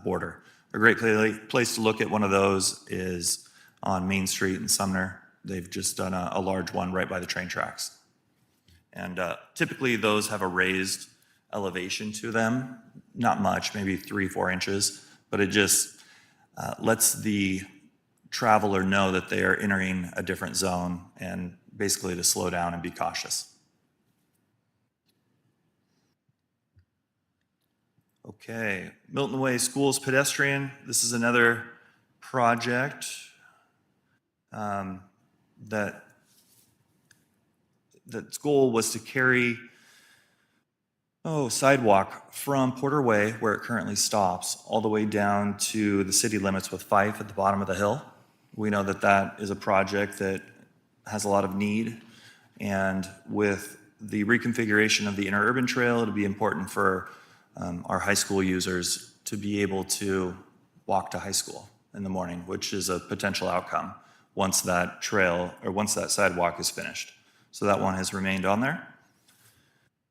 border. A great place to look at one of those is on Main Street in Sumner. They've just done a large one right by the train tracks. And typically those have a raised elevation to them, not much, maybe 3-4 inches, but it just lets the traveler know that they are entering a different zone and basically to slow down and be cautious. Okay, Milton Way Schools pedestrian. This is another project that its goal was to carry sidewalk from Porter Way, where it currently stops, all the way down to the city limits with Fife at the bottom of the hill. We know that that is a project that has a lot of need, and with the reconfiguration of the interurban trail, it'll be important for our high school users to be able to walk to high school in the morning, which is a potential outcome once that trail or once that sidewalk is finished. So that one has remained on there.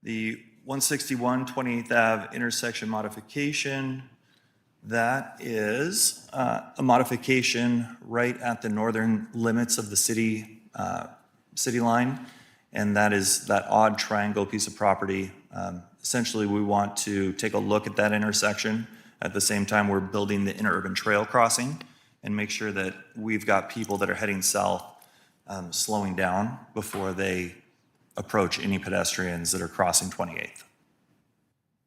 The 161 28th Ave intersection modification, that is a modification right at the northern limits of the city line, and that is that odd triangle piece of property. Essentially, we want to take a look at that intersection. At the same time, we're building the interurban trail crossing and make sure that we've got people that are heading south slowing down before they approach any pedestrians that are crossing 28th.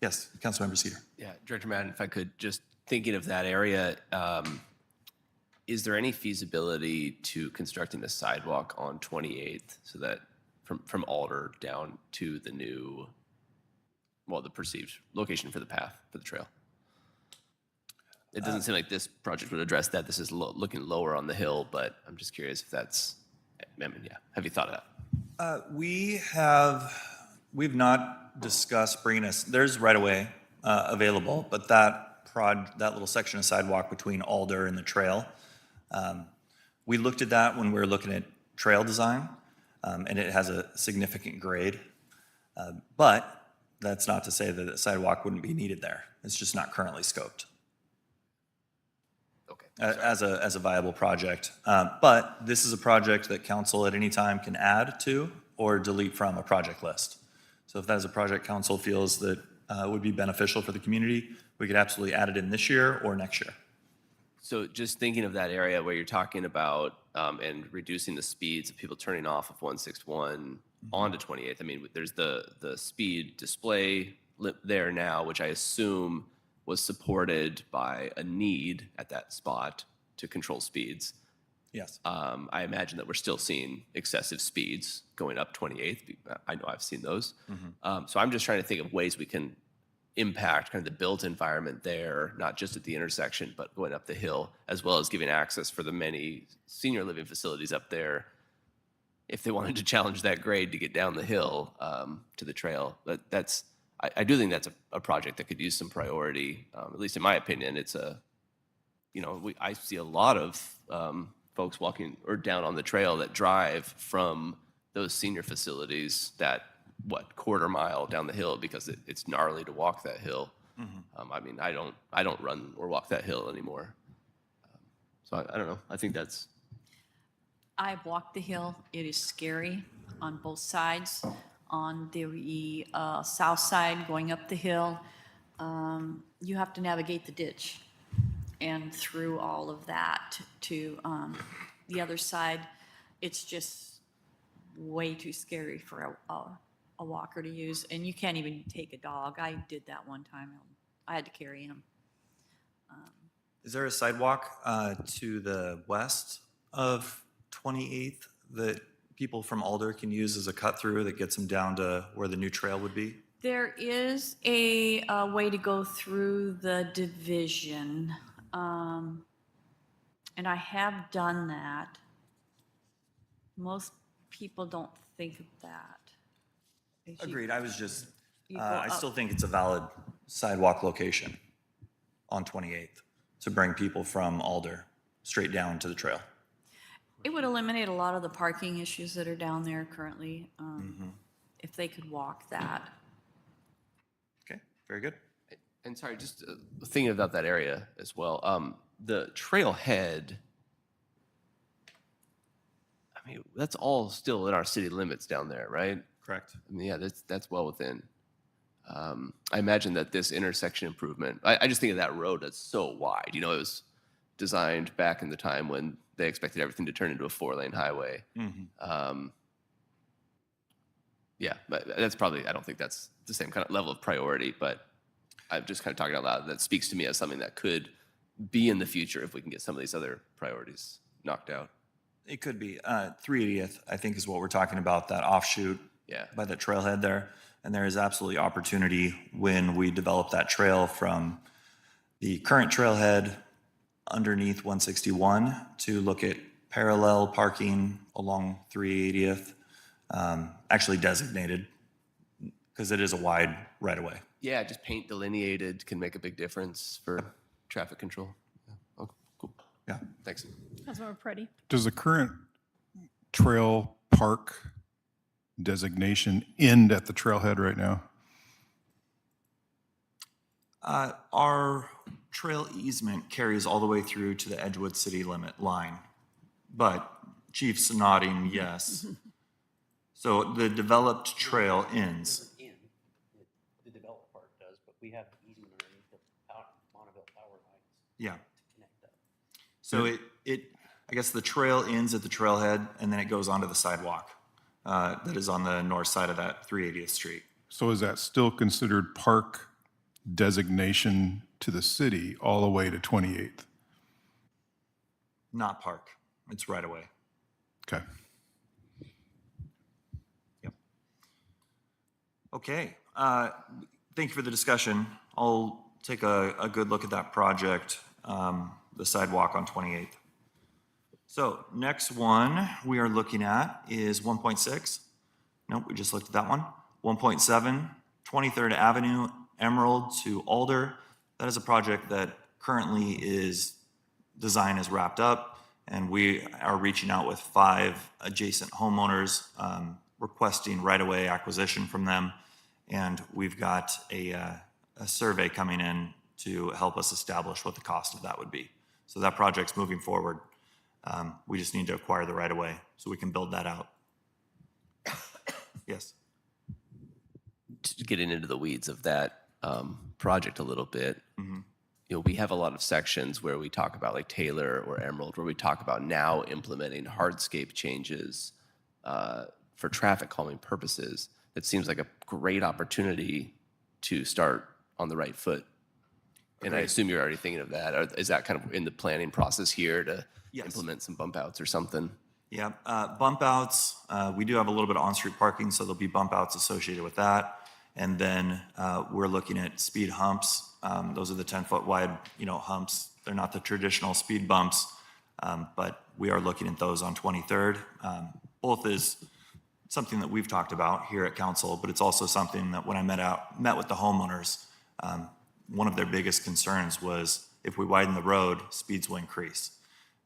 Yes, Councilmember Cedar. Yeah, Director Madden, if I could, just thinking of that area, is there any feasibility to constructing a sidewalk on 28th so that from Alder down to the new, well, the perceived location for the path, for the trail? It doesn't seem like this project would address that. This is looking lower on the hill, but I'm just curious if that's, I mean, yeah, have you thought of that? We've not discussed bringing us, there's right away available, but that little section of sidewalk between Alder and the trail, we looked at that when we were looking at trail design, and it has a significant grade. But that's not to say that a sidewalk wouldn't be needed there. It's just not currently scoped Okay. as a viable project. But this is a project that council at any time can add to or delete from a project list. So if that is a project council feels that would be beneficial for the community, we could absolutely add it in this year or next year. So just thinking of that area where you're talking about and reducing the speeds of people turning off of 161 onto 28th. I mean, there's the speed display there now, which I assume was supported by a need at that spot to control speeds. Yes. I imagine that we're still seeing excessive speeds going up 28th. I know I've seen those. So I'm just trying to think of ways we can impact kind of the built environment there, not just at the intersection, but going up the hill, as well as giving access for the many senior living facilities up there if they wanted to challenge that grade to get down the hill to the trail. I do think that's a project that could use some priority, at least in my opinion. It's I see a lot of folks walking or down on the trail that drive from those senior facilities that quarter mile down the hill because it's gnarly to walk that hill. I mean, I don't run or walk that hill anymore. So I don't know. I think that's. I've walked the hill. It is scary on both sides. On the south side, going up the hill, you have to navigate the ditch and through all of that to the other side. It's just way too scary for a walker to use, and you can't even take a dog. I did that one time. I had to carry him. Is there a sidewalk to the west of 28th that people from Alder can use as a cut through that gets them down to where the new trail would be? There is a way to go through the division, and I have done that. Most people don't think of that. As you- Agreed. I was just, you go I up. still think it's a valid sidewalk location on 28th to bring people from Alder straight down to the trail. It would eliminate a lot of the parking issues that are down there currently, if they could walk that. Okay, very good. And sorry, just thinking about that area as well. The trailhead, I mean, that's all still in our city limits down there, right? Correct. I mean, yeah, that's well within. I imagine that this intersection improvement, I just think of that road that's so wide. You know, it was designed back in the time when they expected everything to turn into a 4-lane highway. Yeah, but that's probably, I don't think that's the same kind of level of priority, but I'm just kind of talking out loud. That speaks to me as something that could be in the future if we can get some of these other priorities knocked out. It could be. 380th, I think, is what we're talking about, that offshoot Yeah. by the trailhead there. And there is absolutely opportunity when we develop that trail from the current trailhead underneath 161 to look at parallel parking along 380th, actually designated because it is a wide right-of-way. Yeah, just paint delineated can make a big difference for traffic control. Yeah. Oh, cool. Yeah. Thanks. Councilmember Preddy. Does the current trail park designation end at the trailhead right now? Our trail easement carries all the way through to the Edgewood city limit line, but Chief's nodding yes. So the developed trail ends. The developed part does, but we have the easement underneath the Monteville power lines Yeah. to connect up. So I guess the trail ends at the trailhead and then it goes onto the sidewalk that is on the north side of that 380th Street. So is that still considered park designation to the city all the way to 28th? Not park, it's right away. Okay. Yep. Okay, thank you for the discussion. I'll take a good look at that project, the sidewalk on 28th. So next one we are looking at is 1.6. Nope, we just looked at that one. 1.7, 23rd Avenue, Emerald to Alder. That is a project that currently design is wrapped up, and we are reaching out with 5 adjacent homeowners requesting right-of-way acquisition from them. And we've got a survey coming in to help us establish what the cost of that would be. So that project's moving forward. We just need to acquire the right-of-way so we can build that out. Yes. Just getting into the weeds of that project a little bit, you know, we have a lot of sections where we talk about like Taylor or Emerald, where we talk about now implementing hardscape changes for traffic calming purposes. It seems like a great opportunity to start on the right foot. And I assume you're already thinking of that. Or is that kind of in the planning process here to Yes. implement some bump outs or something? Yeah, bump outs, we do have a little bit of on-street parking, so there'll be bump outs associated with that. And then we're looking at speed humps. Those are the 10-foot wide, humps. They're not the traditional speed bumps, but we are looking at those on 23rd. Both is something that we've talked about here at council, but it's also something that when I met with the homeowners, one of their biggest concerns was if we widen the road, speeds will increase.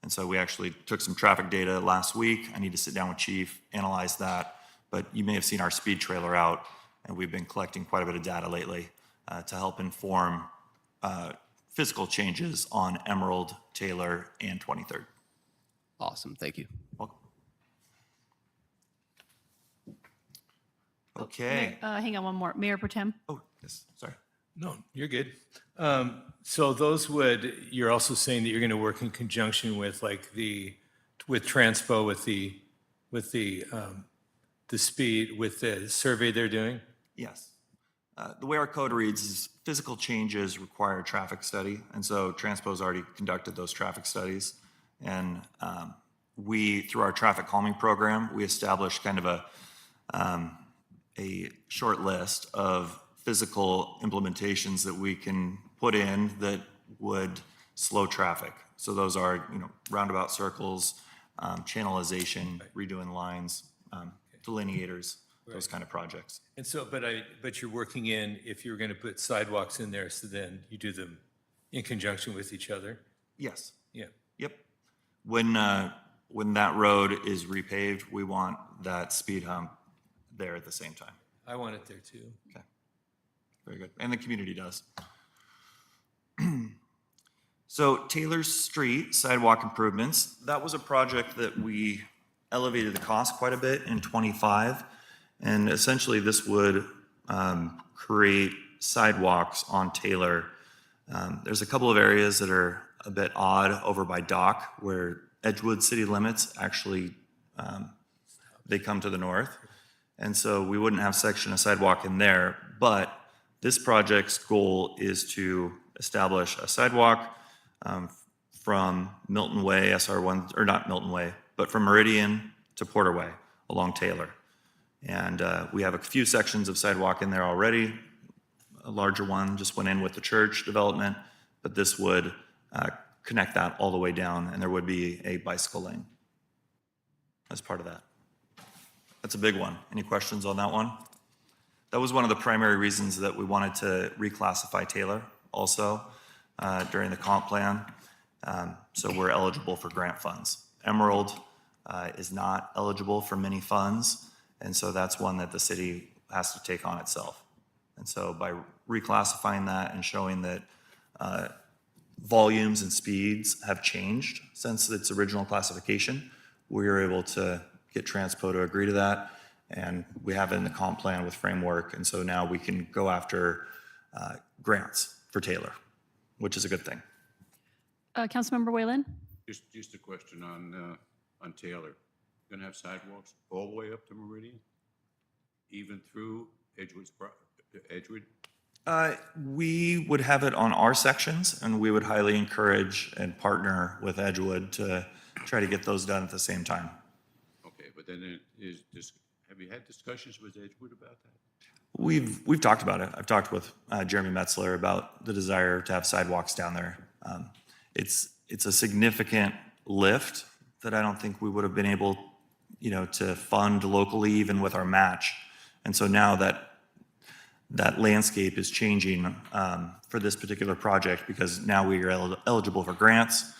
And so we actually took some traffic data last week. I need to sit down with Chief, analyze that. But you may have seen our speed trailer out, and we've been collecting quite a bit of data lately to help inform physical changes on Emerald, Taylor, and 23rd. Awesome, thank you. Welcome. Okay. Hang on one more. Mayor Protem. Oh, yes, sorry. No, you're good. So those you're also saying that you're going to work in conjunction with with Transpo, with the speed, with the survey they're doing? Yes. The way our code reads is physical changes require a traffic study. And so Transpo's already conducted those traffic studies. And we, through our traffic calming program, we established kind of a short list of physical implementations that we can put in that would slow traffic. So those are, roundabout circles, channelization, redoing lines, delineators. those kind of projects. And so, but you're working in, if you're going to put sidewalks in there, so then you do them in conjunction with each other? Yes. Yeah. Yep. When that road is repaved, we want that speed hump there at the same time. I want it there too. Okay. Very good. And the community does. So Taylor Street sidewalk improvements, that was a project that we elevated the cost quite a bit in '25. And essentially this would create sidewalks on Taylor. There's a couple of areas that are a bit odd over by Dock where Edgewood city limits actually, they come to the north. And so we wouldn't have section of sidewalk in there, but this project's goal is to establish a sidewalk from Milton Way, SR1, or not Milton Way, but from Meridian to Porter Way along Taylor. And we have a few sections of sidewalk in there already. A larger one just went in with the church development, but this would connect that all the way down, and there would be a bicycle lane as part of that. That's a big one. Any questions on that one? That was one of the primary reasons that we wanted to reclassify Taylor also during the comp plan. So we're eligible for grant funds. Emerald is not eligible for many funds, and so that's one that the city has to take on itself. And so by reclassifying that and showing that volumes and speeds have changed since its original classification, we were able to get Transpo to agree to that, and we have it in the comp plan with framework, and so now we can go after grants for Taylor, which is a good thing. Councilmember Whalen? Just a question on Taylor. Going to have sidewalks all the way up to Meridian? Even through Edgewood? We would have it on our sections, and we would highly encourage and partner with Edgewood to try to get those done at the same time. Okay, but then have you had discussions with Edgewood about that? We've talked about it. I've talked with Jeremy Metzler about the desire to have sidewalks down there. It's a significant lift that I don't think we would have been able, to fund locally even with our match. And so now that landscape is changing for this particular project because now we are eligible for grants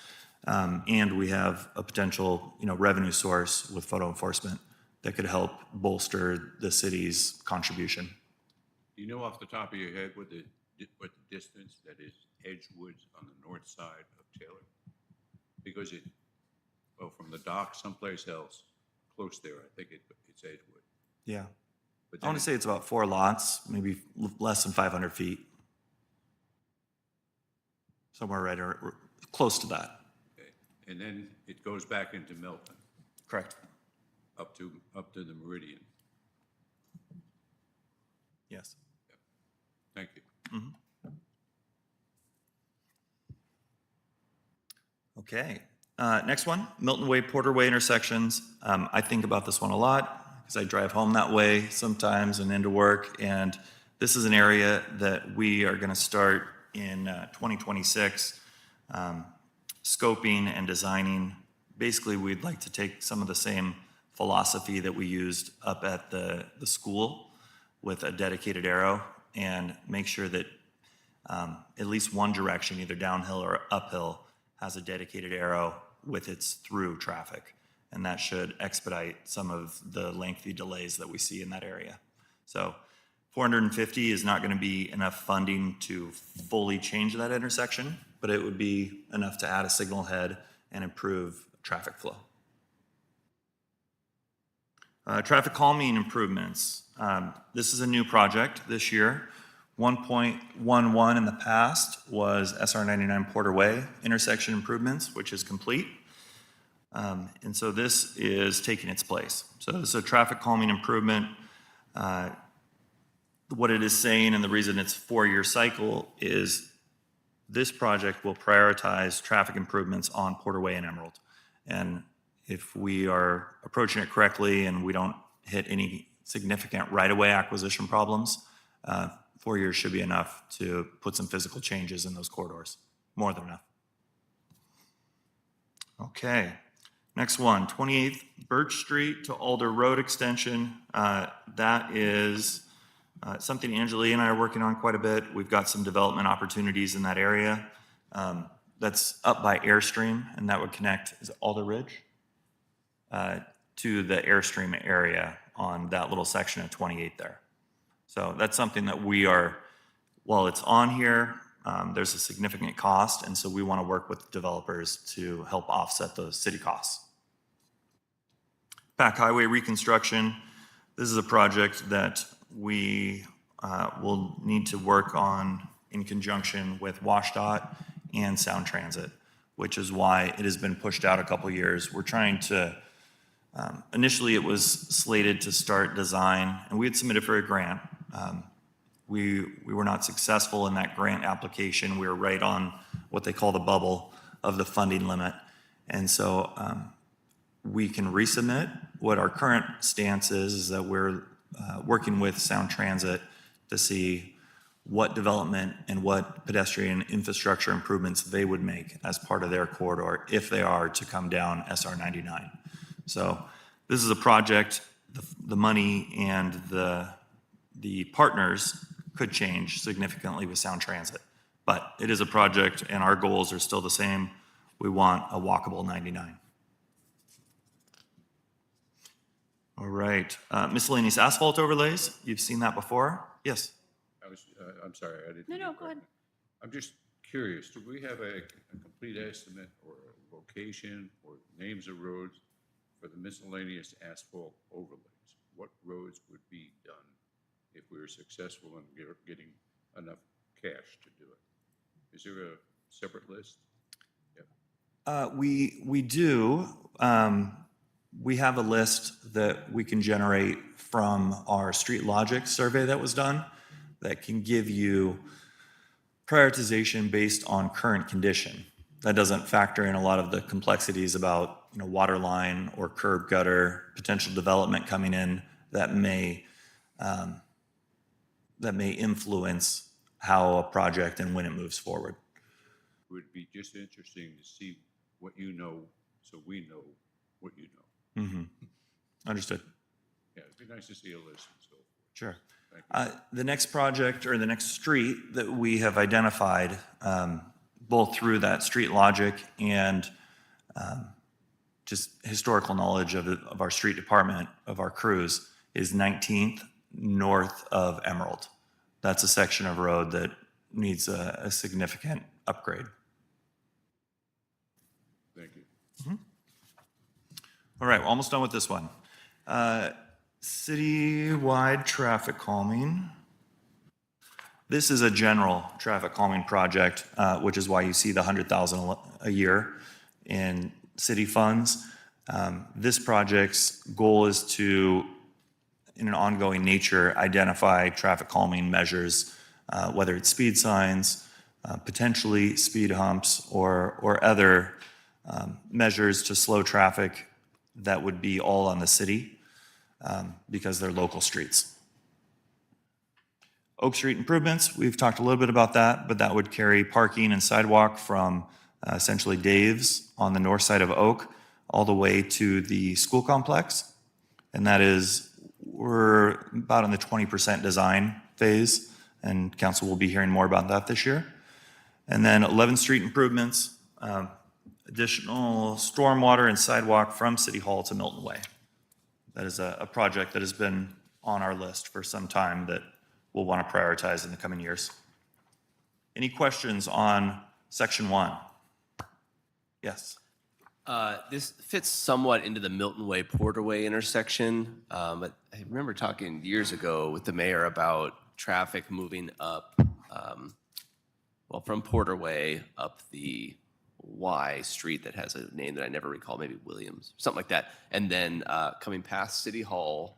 and we have a potential, revenue source with photo enforcement that could help bolster the city's contribution. Do you know off the top of your head what the distance that is Edgewood on the north side of Taylor? Because from the dock someplace else, close there, I think it's Edgewood. Yeah. But I want to say it's about 4 lots, maybe less than 500 feet. Somewhere right or close to that. Okay. And then it goes back into Milton, Correct. up to the Meridian. Yes. Thank you. Okay. Next one, Milton Way, Porter Way intersections. I think about this one a lot because I drive home that way sometimes and into work. And this is an area that we are going to start in 2026, scoping and designing. Basically, we'd like to take some of the same philosophy that we used up at the school with a dedicated arrow and make sure that at least one direction, either downhill or uphill, has a dedicated arrow with its through traffic. And that should expedite some of the lengthy delays that we see in that area. So 450 is not going to be enough funding to fully change that intersection, but it would be enough to add a signal head and improve traffic flow. Traffic calming improvements. This is a new project this year. 1.11 in the past was SR 99 Porter Way intersection improvements, which is complete. And so this is taking its place. So this is a traffic calming improvement. What it is saying, and the reason it's a 4-year cycle, is this project will prioritize traffic improvements on Porter Way and Emerald. And if we are approaching it correctly and we don't hit any significant right-of-way acquisition problems, 4 years should be enough to put some physical changes in those corridors, more than enough. Okay. Next one, 28th Birch Street to Alder Road Extension. That is something Angelie and I are working on quite a bit. We've got some development opportunities in that area. That's up by Airstream, and that would connect, is it Alder Ridge? To the Airstream area on that little section of 28 there. So that's something that we are, while it's on here, there's a significant cost, and so we want to work with developers to help offset those city costs. Pack Highway reconstruction. This is a project that we will need to work on in conjunction with WashDOT and Sound Transit, which is why it has been pushed out a couple years. We're trying to, initially it was slated to start design, and we had submitted for a grant. We were not successful in that grant application. We were right on what they call the bubble of the funding limit. And so we can resubmit. What our current stance is that we're working with Sound Transit to see what development and what pedestrian infrastructure improvements they would make as part of their corridor if they are to come down SR 99. So this is a project, the money and the partners could change significantly with Sound Transit. But it is a project and our goals are still the same. We want a walkable 99. All right, miscellaneous asphalt overlays. You've seen that before? Yes. I'm sorry, I didn't. No, mean no, to go ahead. I'm just curious, do we have a complete estimate or a location or names of roads for the miscellaneous asphalt overlays? What roads would be done if we were successful in getting enough cash to do it? Is there a separate list? We do. We have a list that we can generate from our Street Logic survey that was done that can give you prioritization based on current condition. That doesn't factor in a lot of the complexities about, water line or curb gutter, potential development coming in that may influence how a project and when it moves forward. It would be just interesting to see what you know, so we know what you know. Understood. Yeah, it'd be nice to see a list and so forth. Sure. Thank you. The next project or the next street that we have identified, both through that Street Logic and just historical knowledge of our street department, of our crews, is 19th north of Emerald. That's a section of road that needs a significant upgrade. Thank you. All right, we're almost done with this one. Citywide traffic calming. This is a general traffic calming project, which is why you see the $100,000 a year in city funds. This project's goal is to, in an ongoing nature, identify traffic calming measures, whether it's speed signs, potentially speed humps, or other measures to slow traffic that would be all on the city because they're local streets. Oak Street improvements, we've talked a little bit about that, but that would carry parking and sidewalk from essentially Dave's on the north side of Oak all the way to the school complex. And that is, we're about in the 20% design phase, and council will be hearing more about that this year. And then 11th Street improvements, additional stormwater and sidewalk from City Hall to Milton Way. That is a project that has been on our list for some time that we'll want to prioritize in the coming years. Any questions on section 1? Yes. This fits somewhat into the Milton Way, Porter Way intersection, but I remember talking years ago with the mayor about traffic moving up, from Porter Way up the Y street that has a name that I never recall, maybe Williams, something like that, and then coming past City Hall,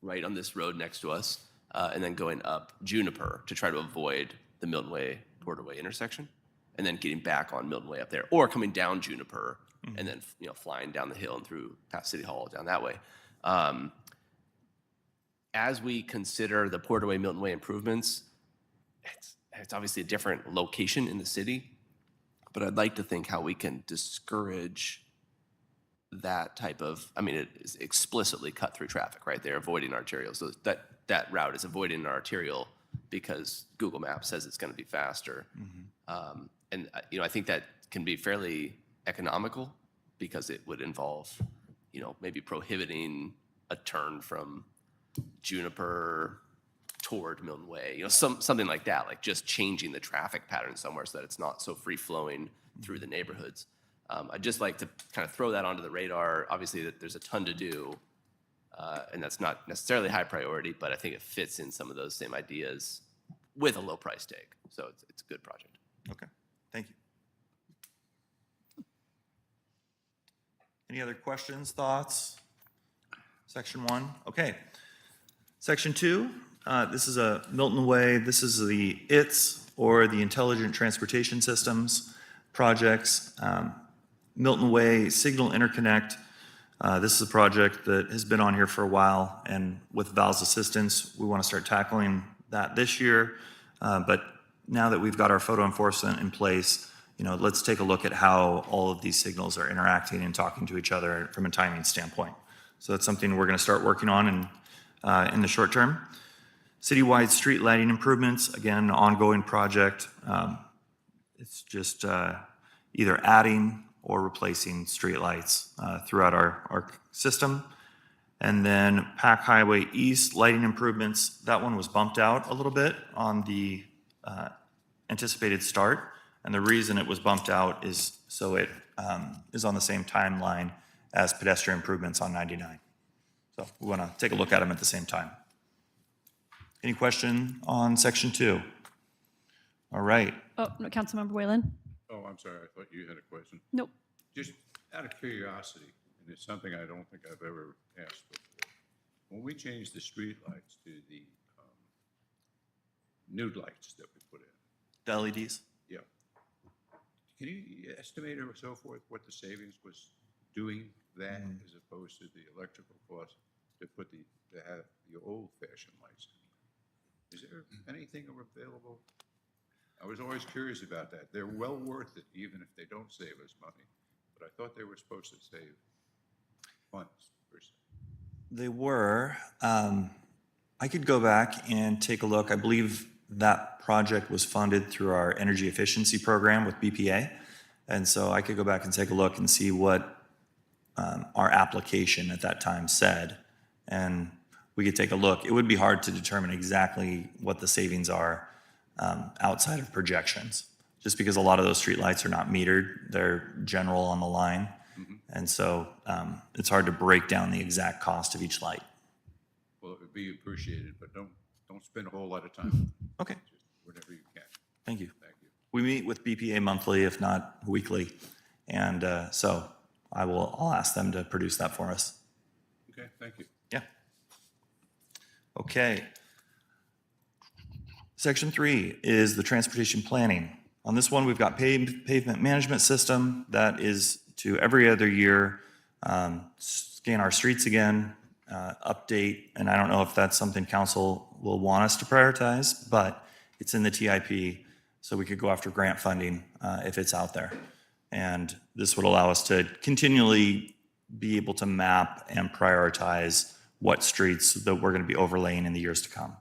right on this road next to us, and then going up Juniper to try to avoid the Milton Way, Porter Way intersection, and then getting back on Milton Way up there, or coming down Juniper and then flying down the hill and through past City Hall down that way. As we consider the Porter Way, Milton Way improvements, it's obviously a different location in the city, but I'd like to think how we can discourage that type of, I mean, it is explicitly cut through traffic, right? They're avoiding arterial. So that route is avoiding an arterial because Google Maps says it's going to be faster. And, I think that can be fairly economical because it would involve, maybe prohibiting a turn from Juniper toward Milton Way, something like that, like just changing the traffic pattern somewhere so that it's not so free flowing through the neighborhoods. I'd just like to kind of throw that onto the radar. Obviously, that there's a ton to do, and that's not necessarily high priority, but I think it fits in some of those same ideas with a low price tag. So it's a good project. Okay, thank you. Any other questions, thoughts? Section 1, okay. Section 2, this is a Milton Way, this is the ITS, or the Intelligent Transportation Systems projects. Milton Way Signal Interconnect, this is a project that has been on here for a while, and with Val's assistance, we want to start tackling that this year. But now that we've got our photo enforcement in place, let's take a look at how all of these signals are interacting and talking to each other from a timing standpoint. So that's something we're going to start working on in the short term. Citywide street lighting improvements, again, an ongoing project. It's just either adding or replacing streetlights throughout our system. And then Pack Highway East lighting improvements, that one was bumped out a little bit on the anticipated start. And the reason it was bumped out is so it is on the same timeline as pedestrian improvements on 99. So we want to take a look at them at the same time. Any question on section 2? All right. Oh, no, Councilmember Whalen? Oh, I'm sorry, I thought you had a question. Nope. Just out of curiosity, and it's something I don't think I've ever asked before. When we changed the street lights to the nude lights that we put in, The LEDs? yeah. Can you estimate or so forth what the savings was doing that as opposed to the electrical cost to put to have the old-fashioned lights in? Is there anything available? I was always curious about that. They're well worth it, even if they don't save us money. But I thought they were supposed to save funds, per se. They were. I could go back and take a look. I believe that project was funded through our energy efficiency program with BPA. And so I could go back and take a look and see what our application at that time said. And we could take a look. It would be hard to determine exactly what the savings are outside of projections, just because a lot of those streetlights are not metered. They're general on the line. And so it's hard to break down the exact cost of each light. Well, it would be appreciated, but don't spend a whole lot of time. Okay, Just whatever you can. thank you. Thank you. We meet with BPA monthly, if not weekly. And so I'll ask them to produce that for us. Okay, thank you. Yeah. Okay. Section 3 is the transportation planning. On this one, we've got pavement management system. That is to every other year, scan our streets again, update, and I don't know if that's something council will want us to prioritize, but it's in the TIP, so we could go after grant funding if it's out there. And this would allow us to continually be able to map and prioritize what streets that we're going to be overlaying in the years to come.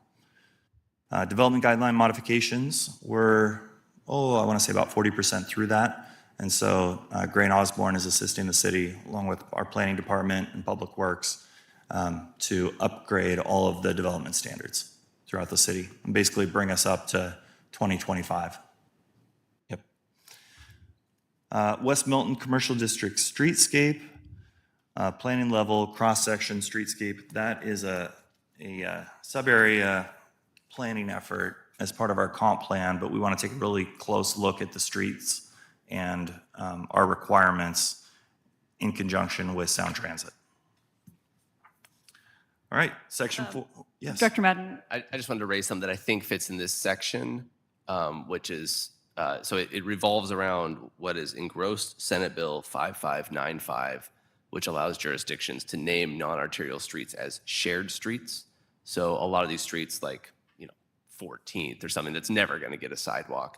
Development guideline modifications, we're, I want to say about 40% through that. And so Grant Osborne is assisting the city, along with our planning department and public works, to upgrade all of the development standards throughout the city and basically bring us up to 2025. Yep. West Milton Commercial District Streetscape, planning level, cross-section streetscape. That is a sub-area planning effort as part of our comp plan, but we want to take a really close look at the streets and our requirements in conjunction with Sound Transit. All right, section 4, yes. Director Madden? I just wanted to raise something that I think fits in this section, which is, so it revolves around what is engrossed Senate Bill 5595, which allows jurisdictions to name non-arterial streets as shared streets. So a lot of these streets, like 14th or something, that's never going to get a sidewalk.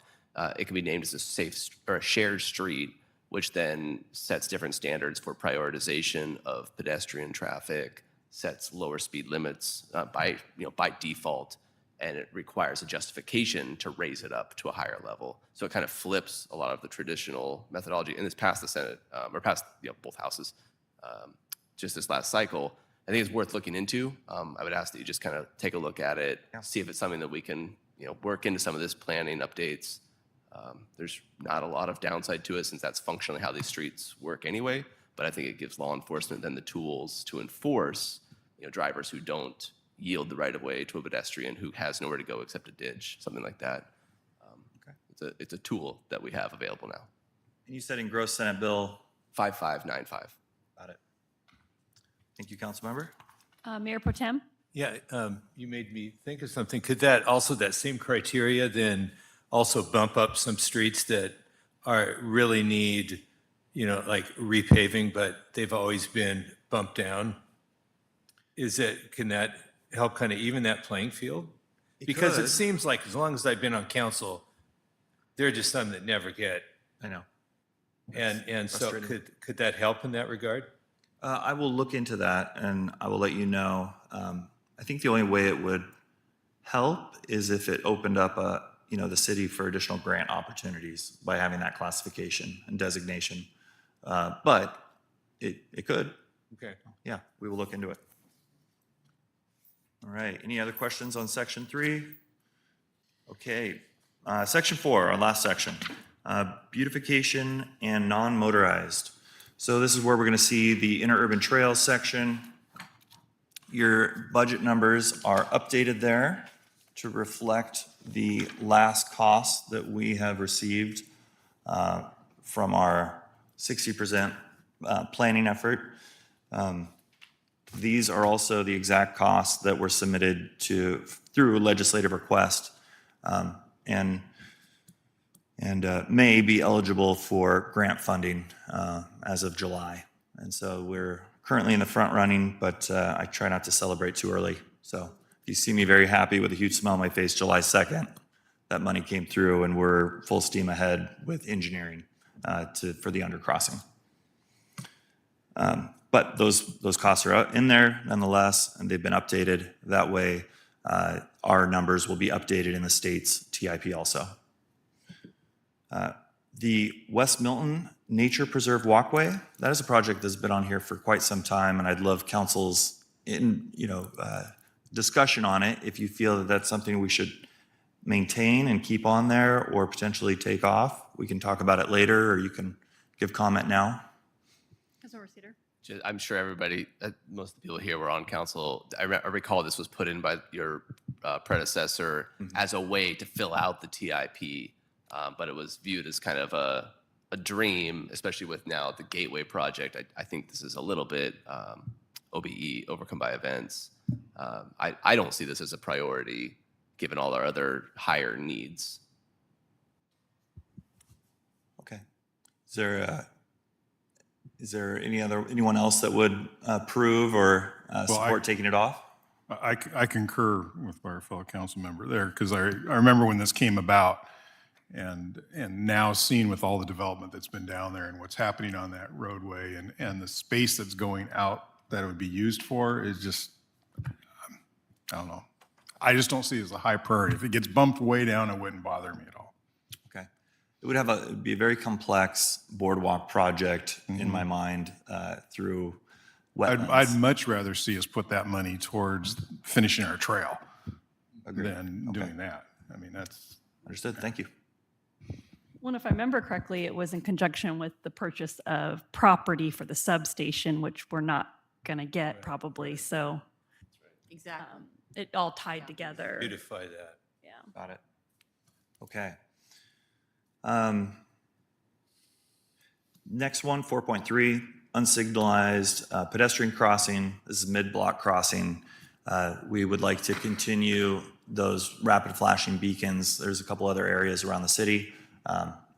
it can be named as a or a shared street, which then sets different standards for prioritization of pedestrian traffic, sets lower speed limits by default, and it requires a justification to raise it up to a higher level. So it kind of flips a lot of the traditional methodology, and it's passed the Senate or passed both houses just this last cycle. I think it's worth looking into. I would ask that you just kind of take a look at it, see if it's something that we can work into some of this planning updates. There's not a lot of downside to it since that's functionally how these streets work anyway, but I think it gives law enforcement then the tools to enforce drivers who don't yield the right of way to a pedestrian who has nowhere to go except a ditch, something like that. It's a tool that we have available now. And you said in gross Senate Bill 5595. Got it. Thank you, Councilmember. Mayor Pro Tem? Yeah, you made me think of something. Could that same criteria then also bump up some streets that really need, like repaving, but they've always been bumped down? Can that help kind of even that playing field? Because it could. seems like as long as I've been on council, there are just some that never get. I know. And so frustrating. could that help in that regard? I will look into that and I will let you know. I think the only way it would help is if it opened up the city for additional grant opportunities by having that classification and designation. But it could. Okay. Yeah, we will look into it. All right, any other questions on section 3? Okay, section 4, our last section, beautification and non-motorized. So this is where we're gonna see the interurban trails section. Your budget numbers are updated there to reflect the last cost that we have received from our 60% planning effort. These are also the exact costs that were submitted through legislative request and may be eligible for grant funding as of July. And so we're currently in the front running, but I try not to celebrate too early. So if you see me very happy with a huge smile on my face July 2nd, that money came through and we're full steam ahead with engineering for the undercrossing. But those costs are out in there nonetheless, and they've been updated. That way, our numbers will be updated in the state's TIP also. The West Milton Nature Preserve Walkway, that is a project that's been on here for quite some time, and I'd love council's discussion on it if you feel that that's something we should maintain and keep on there or potentially take off. We can talk about it later, or you can give comment now. Councilmember Cedar? I'm sure everybody, most of the people here were on council. I recall this was put in by your predecessor as a way to fill out the TIP, but it was viewed as kind of a dream, especially with now the Gateway project. I think this is a little bit OBE, overcome by events. I don't see this as a priority given all our other higher needs. Okay. Is there anyone else that would approve or support taking it off? I concur with our fellow council member there, because I remember when this came about, and now seeing with all the development that's been down there and what's happening on that roadway and the space that's going out that it would be used for is just, I don't know. I just don't see it as a high priority. If it gets bumped way down, it wouldn't bother me at all. Okay. It'd be a very complex boardwalk project in my mind through wetlands. I'd much rather see us put that money towards finishing our trail than doing that. I mean, that's. Understood, thank you. Well, if I remember correctly, it was in conjunction with the purchase of property for the substation, which we're not going to get probably. So Exactly. it all tied together. Beautify that. Yeah. Got it. Okay. Next one, 4.3, unsignalized pedestrian crossing. This is mid-block crossing. We would like to continue those rapid flashing beacons. There's a couple other areas around the city.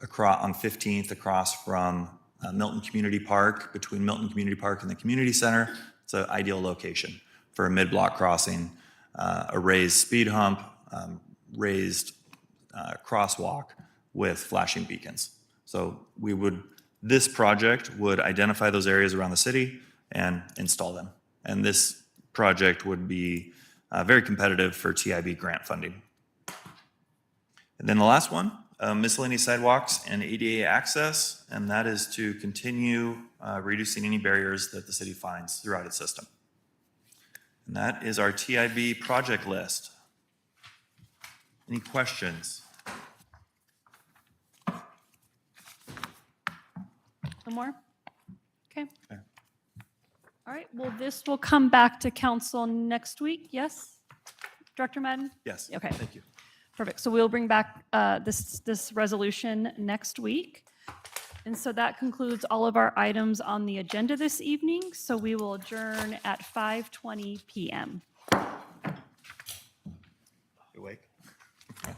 Across on 15th, across from Milton Community Park, between Milton Community Park and the community center. It's an ideal location for a mid-block crossing, a raised speed hump, raised crosswalk with flashing beacons. So this project would identify those areas around the city and install them. And this project would be very competitive for TIB grant funding. And then the last one, miscellaneous sidewalks and ADA access, and that is to continue reducing any barriers that the city finds throughout its system. And that is our TIB project list. Any questions? No more? Okay. All right, well, this will come back to council next week, yes? Director Madden? Yes. Okay. Thank you. Perfect. So we'll bring back this resolution next week. And so that concludes all of our items on the agenda this evening. So we will adjourn at 5:20 PM.